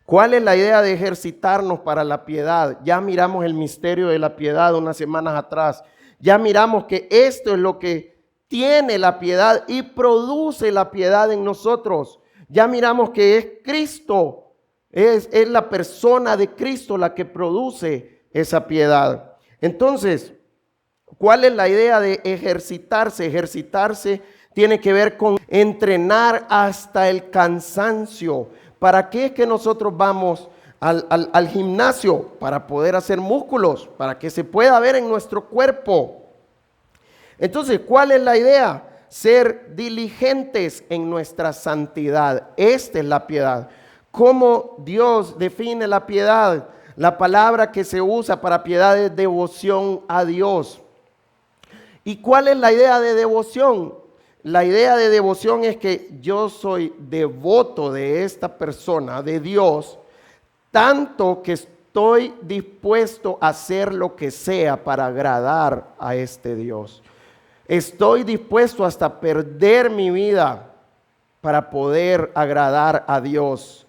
¿Cuál es la idea de ejercitarnos para la piedad? Ya miramos el misterio de la piedad unas semanas atrás. Ya miramos que esto es lo que tiene la piedad y produce la piedad en nosotros. Ya miramos que es Cristo, es la persona de Cristo la que produce esa piedad. Entonces, ¿cuál es la idea de ejercitarse? Ejercitarse tiene que ver con entrenar hasta el cansancio. ¿Para qué es que nosotros vamos al gimnasio? Para poder hacer músculos, para que se pueda ver en nuestro cuerpo. Entonces, ¿cuál es la idea? Ser diligentes en nuestra santidad. Esta es la piedad. ¿Cómo Dios define la piedad? La palabra que se usa para piedad es devoción a Dios. ¿Y cuál es la idea de devoción? La idea de devoción es que yo soy devoto de esta persona, de Dios, tanto que estoy dispuesto a hacer lo que sea para agradar a este Dios. Estoy dispuesto hasta perder mi vida para poder agradar a Dios.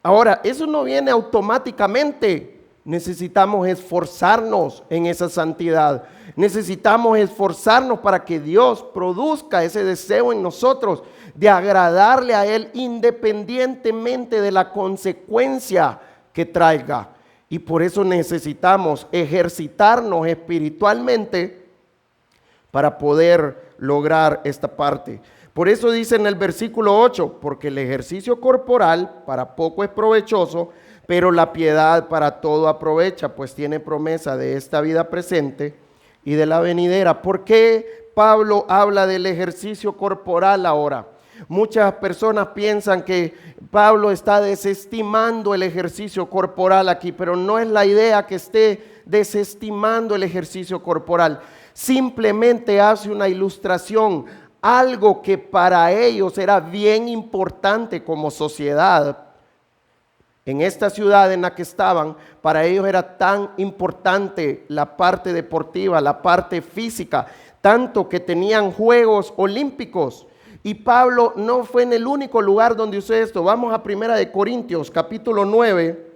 Ahora, eso no viene automáticamente. Necesitamos esforzarnos en esa santidad. Necesitamos esforzarnos para que Dios produzca ese deseo en nosotros de agradarle a Él independientemente de la consecuencia que traiga. Y por eso necesitamos ejercitarnos espiritualmente para poder lograr esta parte. Por eso dice en el versículo 8, porque el ejercicio corporal para poco es provechoso, pero la piedad para todo aprovecha, pues tiene promesa de esta vida presente y de la venidera. ¿Por qué Pablo habla del ejercicio corporal ahora? Muchas personas piensan que Pablo está desestimando el ejercicio corporal aquí, pero no es la idea que esté desestimando el ejercicio corporal. Simplemente hace una ilustración, algo que para ellos era bien importante como sociedad. En esta ciudad en la que estaban, para ellos era tan importante la parte deportiva, la parte física, tanto que tenían Juegos Olímpicos. Y Pablo no fue en el único lugar donde usó esto. Vamos a 1 Corintios, capítulo 9,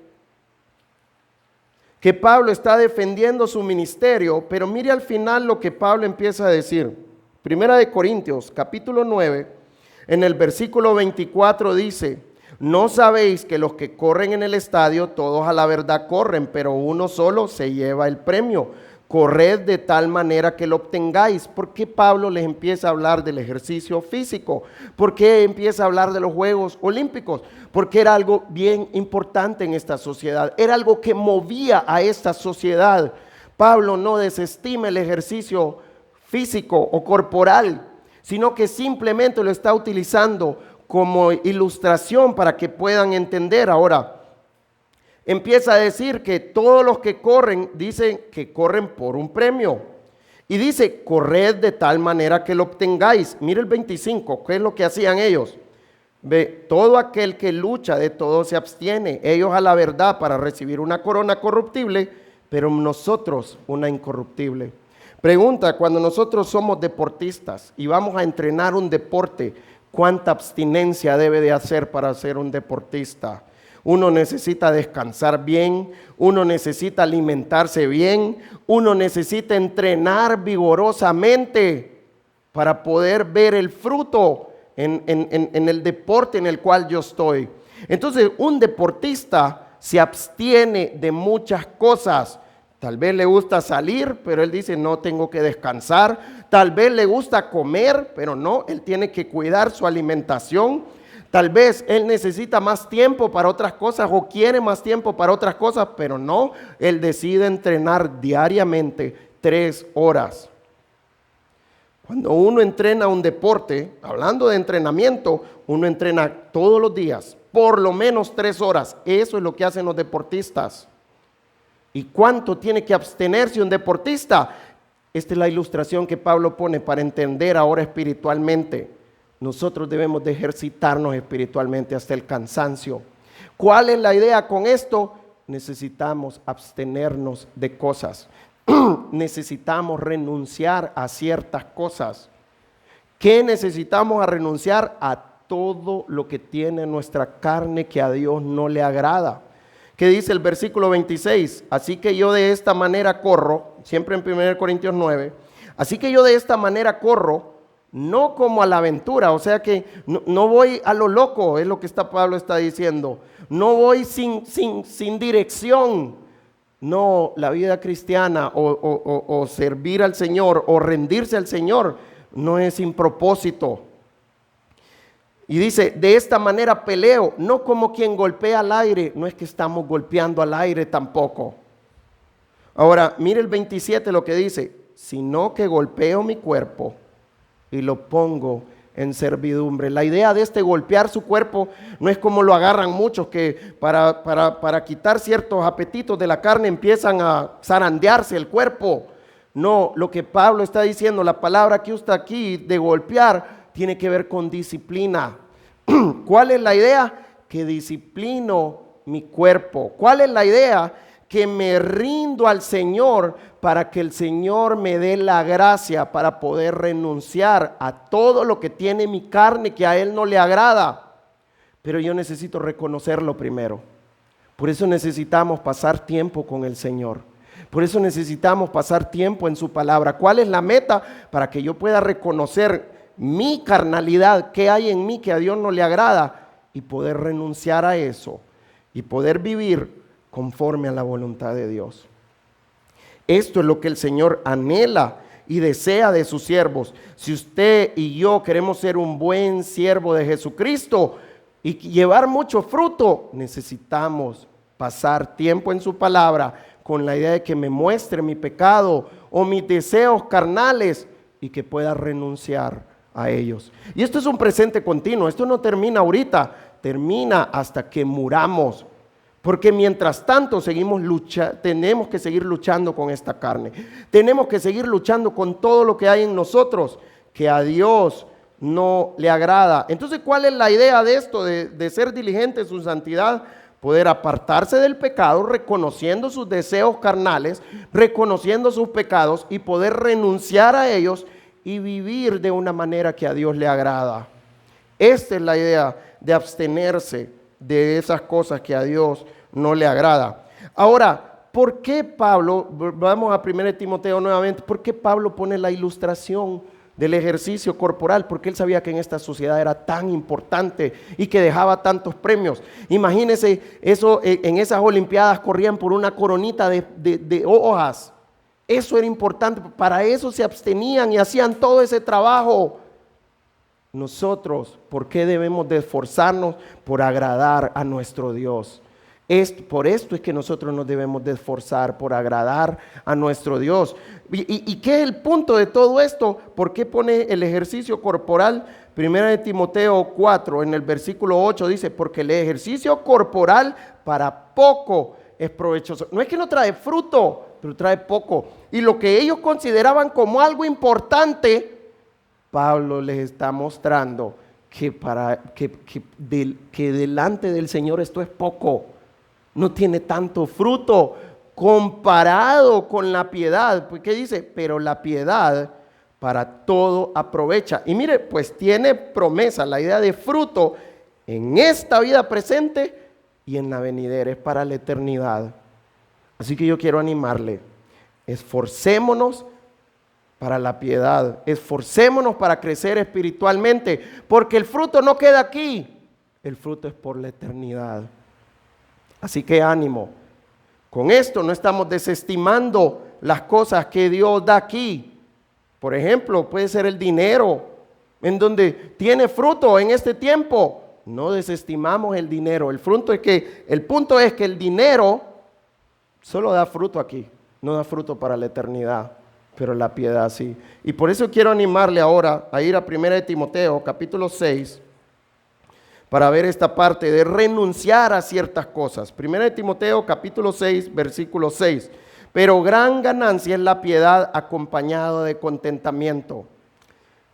que Pablo está defendiendo su ministerio, pero mire al final lo que Pablo empieza a decir. 1 Corintios, capítulo 9, en el versículo 24 dice: ¿no sabéis que los que corren en el estadio, todos a la verdad corren, pero uno solo se lleva el premio? Corred de tal manera que lo obtengáis. ¿Por qué Pablo les empieza a hablar del ejercicio físico? ¿Por qué empieza a hablar de los Juegos Olímpicos? Porque era algo bien importante en esta sociedad, era algo que movía a esta sociedad. Pablo no desestima el ejercicio físico o corporal, sino que simplemente lo está utilizando como ilustración para que puedan entender. Ahora, empieza a decir que todos los que corren, dicen que corren por un premio. Y dice, corred de tal manera que lo obtengáis. Mire el 25, ¿qué es lo que hacían ellos? Ve, todo aquel que lucha de todo se abstiene. Ellos a la verdad para recibir una corona corruptible, pero nosotros una incorruptible. Pregunta, cuando nosotros somos deportistas y vamos a entrenar un deporte, ¿cuánta abstinencia debe de hacer para ser un deportista? Uno necesita descansar bien, uno necesita alimentarse bien, uno necesita entrenar vigorosamente para poder ver el fruto en el deporte en el cual yo estoy. Entonces, un deportista se abstiene de muchas cosas. Tal vez le gusta salir, pero él dice, no, tengo que descansar. Tal vez le gusta comer, pero no, él tiene que cuidar su alimentación. Tal vez él necesita más tiempo para otras cosas o quiere más tiempo para otras cosas, pero no, él decide entrenar diariamente 3 horas. Cuando uno entrena un deporte, hablando de entrenamiento, uno entrena todos los días, por lo menos 3 horas. Eso es lo que hacen los deportistas. ¿Y cuánto tiene que abstenerse un deportista? Esta es la ilustración que Pablo pone para entender ahora espiritualmente. Nosotros debemos de ejercitarnos espiritualmente hasta el cansancio. ¿Cuál es la idea con esto? Necesitamos abstenernos de cosas. Necesitamos renunciar a ciertas cosas. ¿Qué necesitamos renunciar? A todo lo que tiene nuestra carne que a Dios no le agrada. ¿Qué dice el versículo 26? Así que yo de esta manera corro, siempre en 1 Corintios 9, así que yo de esta manera corro, no como a la aventura, o sea que no voy a lo loco, es lo que Pablo está diciendo, no voy sin dirección. No, la vida cristiana o servir al Señor o rendirse al Señor no es sin propósito. Y dice, de esta manera peleo, no como quien golpea al aire, no es que estamos golpeando al aire tampoco. Ahora, mire el 27 lo que dice, sino que golpeo mi cuerpo y lo pongo en servidumbre. La idea de golpear su cuerpo no es como lo agarran muchos que para quitar ciertos apetitos de la carne empiezan a zarandearse el cuerpo. No, lo que Pablo está diciendo, la palabra que usa aquí de golpear, tiene que ver con disciplina. ¿Cuál es la idea? Que disciplino mi cuerpo. ¿Cuál es la idea? Que me rindo al Señor para que el Señor me dé la gracia para poder renunciar a todo lo que tiene mi carne que a Él no le agrada. Pero yo necesito reconocerlo primero. Por eso necesitamos pasar tiempo con el Señor. Por eso necesitamos pasar tiempo en su palabra. ¿Cuál es la meta? Para que yo pueda reconocer mi carnalidad, qué hay en mí que a Dios no le agrada, y poder renunciar a eso y poder vivir conforme a la voluntad de Dios. Esto es lo que el Señor anhela y desea de sus siervos. Si usted y yo queremos ser un buen siervo de Jesucristo y llevar mucho fruto, necesitamos pasar tiempo en su palabra con la idea de que me muestre mi pecado o mis deseos carnales y que pueda renunciar a ellos. Y esto es un presente continuo, esto no termina ahorita, termina hasta que muramos, porque mientras tanto tenemos que seguir luchando con esta carne, tenemos que seguir luchando con todo lo que hay en nosotros que a Dios no le agrada. Entonces, ¿cuál es la idea de esto, de ser diligente en su santidad? poder apartarse del pecado, reconociendo sus deseos carnales, reconociendo sus pecados y poder renunciar a ellos y vivir de una manera que a Dios le agrada. Esta es la idea de abstenerse de esas cosas que a Dios no le agrada. Ahora, ¿por qué Pablo, vamos a 1 Timoteo nuevamente, por qué Pablo pone la ilustración del ejercicio corporal? Porque él sabía que en esta sociedad era tan importante y que dejaba tantos premios. Imagínense, eso, en esas olimpiadas corrían por una coronita de hojas. Eso era importante, para eso se abstenían y hacían todo ese trabajo. Nosotros, ¿por qué debemos de esforzarnos por agradar a nuestro Dios? Por esto es que nosotros nos debemos de esforzar por agradar a nuestro Dios. ¿Y qué es el punto de todo esto? ¿Por qué pone el ejercicio corporal? 1 Timoteo 4, en el versículo 8 dice, porque el ejercicio corporal para poco es provechoso. No es que no trae fruto, pero trae poco. Y lo que ellos consideraban como algo importante, Pablo les está mostrando que delante del Señor esto es poco. No tiene tanto fruto comparado con la piedad. ¿Qué dice? Pero la piedad para todo aprovecha. Y mire, pues tiene promesa, la idea de fruto en esta vida presente y en la venidera, es para la eternidad. Así que yo quiero animarle, esforcémonos para la piedad, esforcémonos para crecer espiritualmente, porque el fruto no queda aquí, el fruto es por la eternidad. Así que ánimo. Con esto no estamos desestimando las cosas que Dios da aquí. Por ejemplo, puede ser el dinero, en donde tiene fruto en este tiempo. No desestimamos el dinero. El punto es que el dinero solo da fruto aquí, no da fruto para la eternidad, pero la piedad sí. Y por eso quiero animarle ahora a ir a 1 Timoteo, capítulo 6, para ver esta parte de renunciar a ciertas cosas. 1 Timoteo capítulo 6, versículo 6. Pero gran ganancia es la piedad acompañada de contentamiento.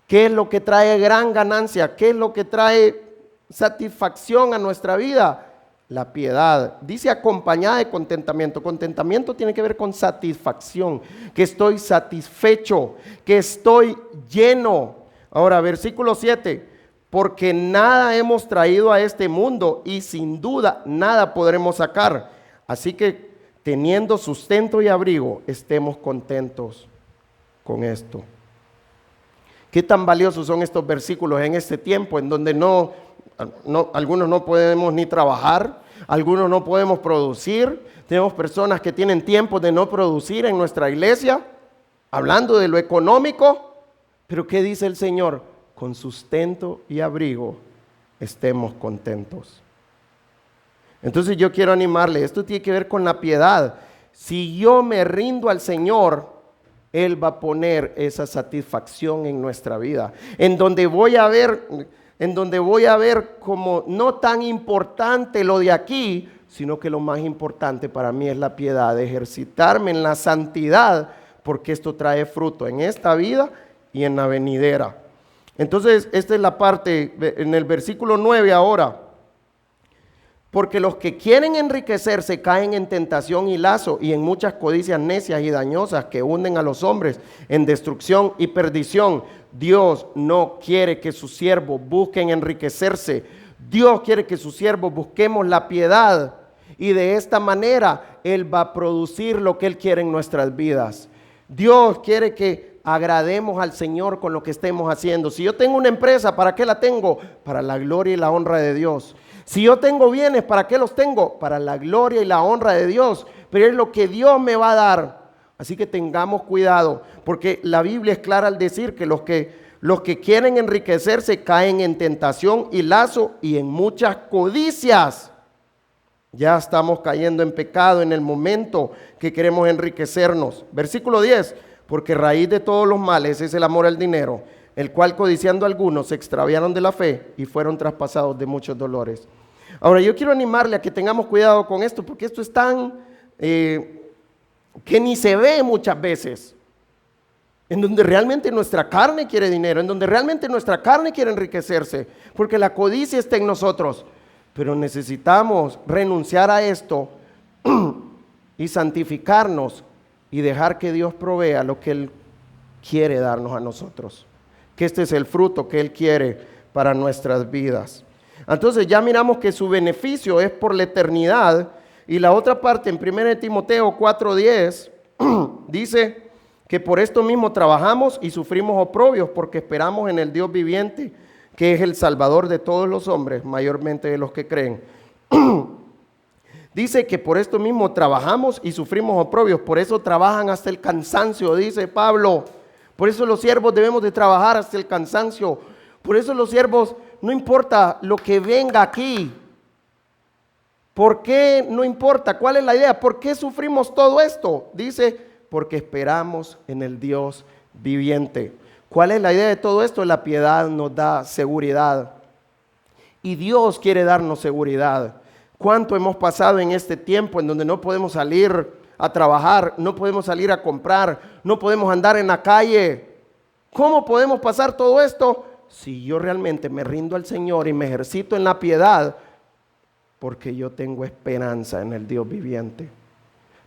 ¿Qué es lo que trae gran ganancia? ¿Qué es lo que trae satisfacción a nuestra vida? La piedad. Dice acompañada de contentamiento. Contentamiento tiene que ver con satisfacción, que estoy satisfecho, que estoy lleno. Ahora, versículo 7. Porque nada hemos traído a este mundo y sin duda nada podremos sacar. Así que teniendo sustento y abrigo, estemos contentos con esto. ¿Qué tan valiosos son estos versículos en este tiempo en donde algunos no podemos ni trabajar, algunos no podemos producir? Tenemos personas que tienen tiempo de no producir en nuestra iglesia, hablando de lo económico. Pero ¿qué dice el Señor? Con sustento y abrigo estemos contentos. Entonces yo quiero animarle, esto tiene que ver con la piedad. Si yo me rindo al Señor, Él va a poner esa satisfacción en nuestra vida, en donde voy a ver como no tan importante lo de aquí, sino que lo más importante para mí es la piedad, ejercitarme en la santidad, porque esto trae fruto en esta vida y en la venidera. Entonces, esta es la parte en el versículo 9 ahora. Porque los que quieren enriquecerse caen en tentación y lazo y en muchas codicias necias y dañosas que hunden a los hombres en destrucción y perdición. Dios no quiere que sus siervos busquen enriquecerse. Dios quiere que sus siervos busquemos la piedad. Y de esta manera Él va a producir lo que Él quiere en nuestras vidas. Dios quiere que agrademos al Señor con lo que estemos haciendo. Si yo tengo una empresa, ¿para qué la tengo? Para la gloria y la honra de Dios. Si yo tengo bienes, ¿para qué los tengo? Para la gloria y la honra de Dios. Pero es lo que Dios me va a dar. Así que tengamos cuidado, porque la Biblia es clara al decir que los que quieren enriquecerse caen en tentación y lazo y en muchas codicias. Ya estamos cayendo en pecado en el momento que queremos enriquecernos. Versículo 10. Porque raíz de todos los males es el amor al dinero, el cual codiciando algunos se extraviaron de la fe y fueron traspasados de muchos dolores. Ahora yo quiero animarle a que tengamos cuidado con esto, porque esto es tan que ni se ve muchas veces, en donde realmente nuestra carne quiere dinero, en donde realmente nuestra carne quiere enriquecerse, porque la codicia está en nosotros. Pero necesitamos renunciar a esto y santificarnos y dejar que Dios provea lo que Él quiere darnos a nosotros. Que este es el fruto que Él quiere para nuestras vidas. Entonces ya miramos que su beneficio es por la eternidad. Y la otra parte en 1 Timoteo 4:10 dice que por esto mismo trabajamos y sufrimos oprobios porque esperamos en el Dios viviente, que es el Salvador de todos los hombres, mayormente de los que creen. Dice que por esto mismo trabajamos y sufrimos oprobios, por eso trabajan hasta el cansancio, dice Pablo. Por eso los siervos debemos de trabajar hasta el cansancio. Por eso los siervos, no importa lo que venga aquí. ¿Por qué no importa? ¿Cuál es la idea? ¿Por qué sufrimos todo esto? Dice, porque esperamos en el Dios viviente. ¿Cuál es la idea de todo esto? La piedad nos da seguridad. Y Dios quiere darnos seguridad. ¿Cuánto hemos pasado en este tiempo en donde no podemos salir a trabajar, no podemos salir a comprar, no podemos andar en la calle? ¿Cómo podemos pasar todo esto? Si yo realmente me rindo al Señor y me ejercito en la piedad, porque yo tengo esperanza en el Dios viviente.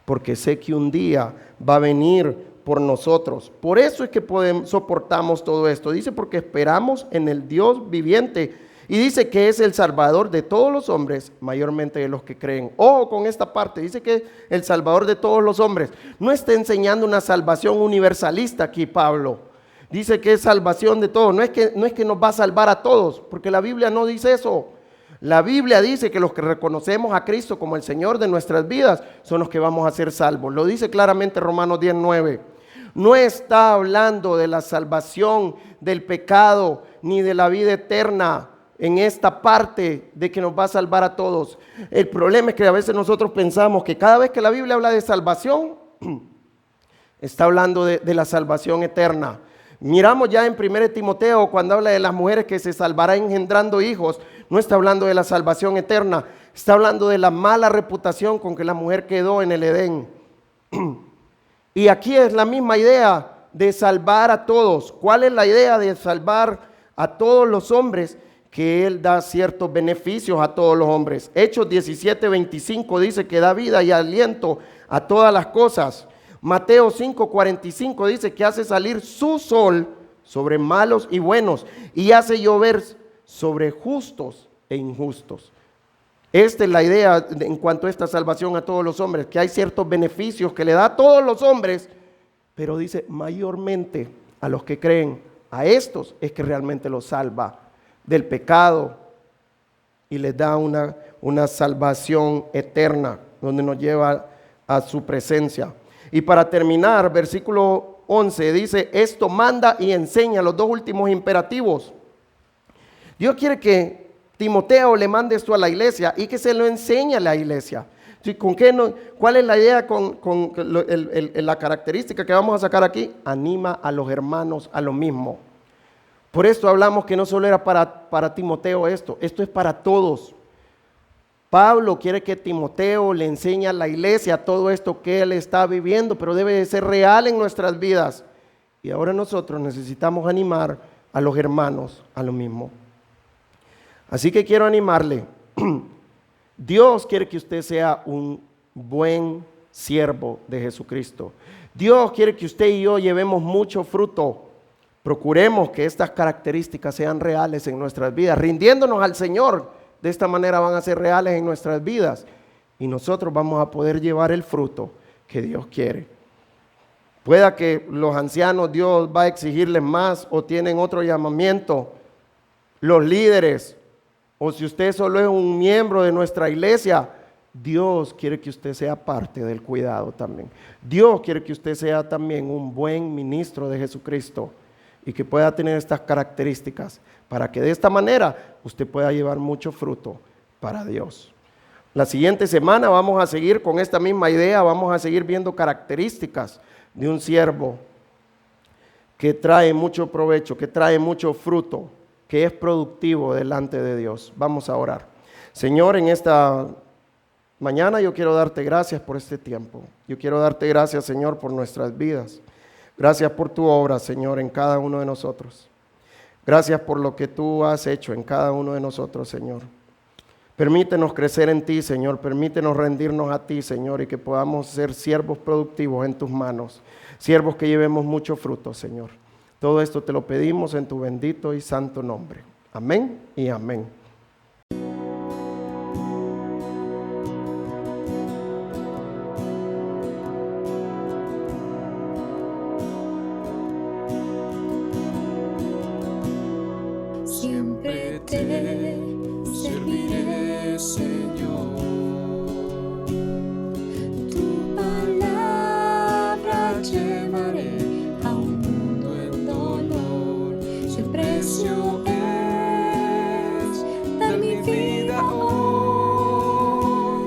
Porque sé que un día va a venir por nosotros. Por eso es que soportamos todo esto. Dice, porque esperamos en el Dios viviente. Y dice que es el Salvador de todos los hombres, mayormente de los que creen. Ojo con esta parte, dice que es el Salvador de todos los hombres. No está enseñando una salvación universalista aquí Pablo. Dice que es salvación de todos. No es que nos va a salvar a todos, porque la Biblia no dice eso. La Biblia dice que los que reconocemos a Cristo como el Señor de nuestras vidas son los que vamos a ser salvos. Lo dice claramente Romanos 10:9. No está hablando de la salvación del pecado ni de la vida eterna en esta parte de que nos va a salvar a todos. El problema es que a veces nosotros pensamos que cada vez que la Biblia habla de salvación, está hablando de la salvación eterna. Miramos ya en 1 Timoteo cuando habla de las mujeres que se salvarán engendrando hijos, no está hablando de la salvación eterna, está hablando de la mala reputación con que la mujer quedó en el Edén. Y aquí es la misma idea de salvar a todos. ¿Cuál es la idea de salvar a todos los hombres? Que Él da ciertos beneficios a todos los hombres. Hechos 17:25 dice que da vida y aliento a todas las cosas. Mateo 5:45 dice que hace salir su sol sobre malos y buenos y hace llover sobre justos e injustos. Esta es la idea en cuanto a esta salvación a todos los hombres, que hay ciertos beneficios que le da a todos los hombres, pero dice mayormente a los que creen. A estos es que realmente los salva del pecado y les da una salvación eterna donde nos lleva a su presencia. Y para terminar, versículo 11 dice, esto manda y enseña, los dos últimos imperativos. Dios quiere que Timoteo le mande esto a la iglesia y que se lo enseñe a la iglesia. ¿Cuál es la idea con la característica que vamos a sacar aquí? Anima a los hermanos a lo mismo. Por esto hablamos que no solo era para Timoteo esto es para todos. Pablo quiere que Timoteo le enseñe a la iglesia todo esto que él está viviendo, pero debe de ser real en nuestras vidas. Y ahora nosotros necesitamos animar a los hermanos a lo mismo. Así que quiero animarle. Dios quiere que usted sea un buen siervo de Jesucristo. Dios quiere que usted y yo llevemos mucho fruto. Procuremos que estas características sean reales en nuestras vidas, rindiéndonos al Señor. De esta manera van a ser reales en nuestras vidas y nosotros vamos a poder llevar el fruto que Dios quiere. Pueda que los ancianos Dios va a exigirles más o tienen otro llamamiento, los líderes, o si usted solo es un miembro de nuestra iglesia, Dios quiere que usted sea parte del cuidado también. Dios quiere que usted sea también un buen ministro de Jesucristo y que pueda tener estas características para que de esta manera usted pueda llevar mucho fruto para Dios. La siguiente semana vamos a seguir con esta misma idea, vamos a seguir viendo características de un siervo que trae mucho provecho, que trae mucho fruto, que es productivo delante de Dios. Vamos a orar. Señor, en esta mañana yo quiero darte gracias por este tiempo. Yo quiero darte gracias, Señor, por nuestras vidas. Gracias por tu obra, Señor, en cada uno de nosotros. Gracias por lo que tú has hecho en cada uno de nosotros, Señor. Permítenos crecer en ti, Señor. Permítenos rendirnos a ti, Señor, y que podamos ser siervos productivos en tus manos. Siervos que llevemos mucho fruto, Señor. Todo esto te lo pedimos en tu bendito y santo nombre. Amén y amén. Siempre te serviré, Señor. Tu palabra llevaré a un mundo en dolor. Si el precio es dar mi vida hoy,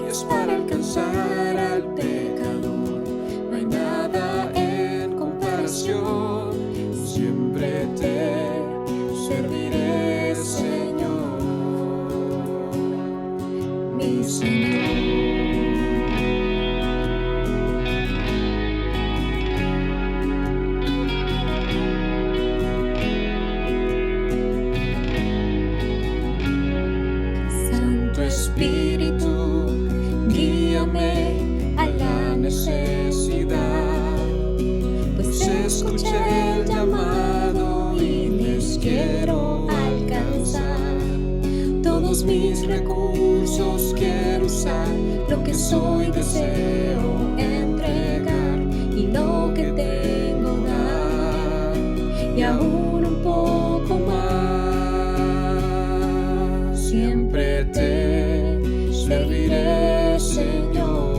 y es para alcanzar al pecador. No hay nada en comparación. Siempre te serviré, Señor, mi Señor. Santo Espíritu, guíame a la necesidad, pues escuché el llamado y les quiero alcanzar. Todos mis recursos quiero usar, lo que soy deseo entregar, y lo que tengo dar, y aún un poco más. Siempre te serviré, Señor.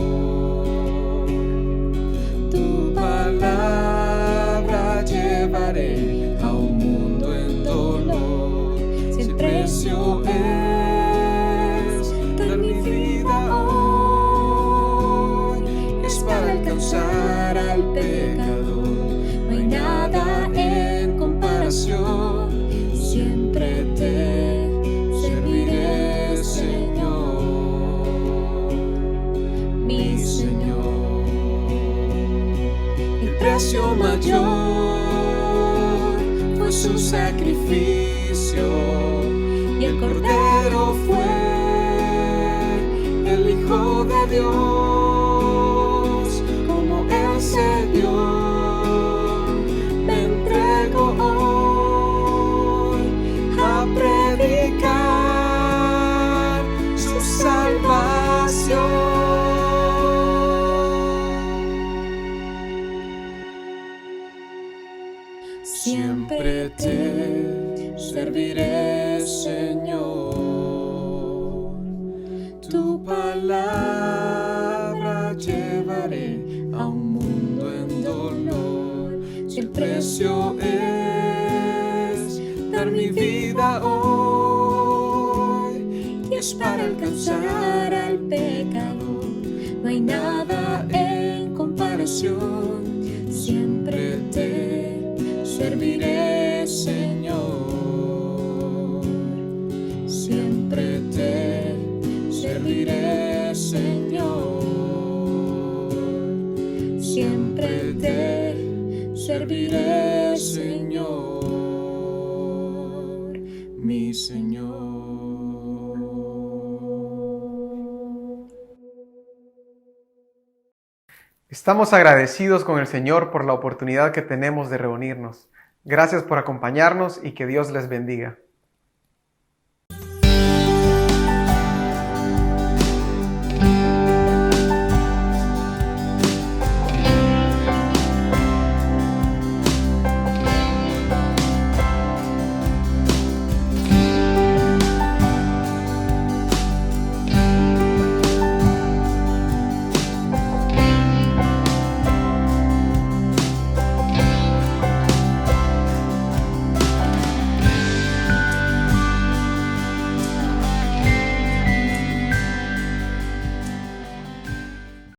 Tu palabra llevaré a un mundo en dolor. Si el precio es dar mi vida hoy, es para alcanzar al pecador. No hay nada en comparación. Siempre te serviré, Señor, mi Señor. El precio mayor fue su sacrificio, y el Cordero fue el Hijo de Dios. Como Él se dio, me entrego hoy a predicar su salvación. Siempre te serviré, Señor. Tu palabra llevaré a un mundo en dolor. Si el precio es dar mi vida hoy, y es para alcanzar al pecador. No hay nada en comparación. Siempre te serviré, Señor. Siempre te serviré, Señor. Siempre te serviré, Señor, mi Señor. Estamos agradecidos con el Señor por la oportunidad que tenemos de reunirnos. Gracias por acompañarnos y que Dios les bendiga.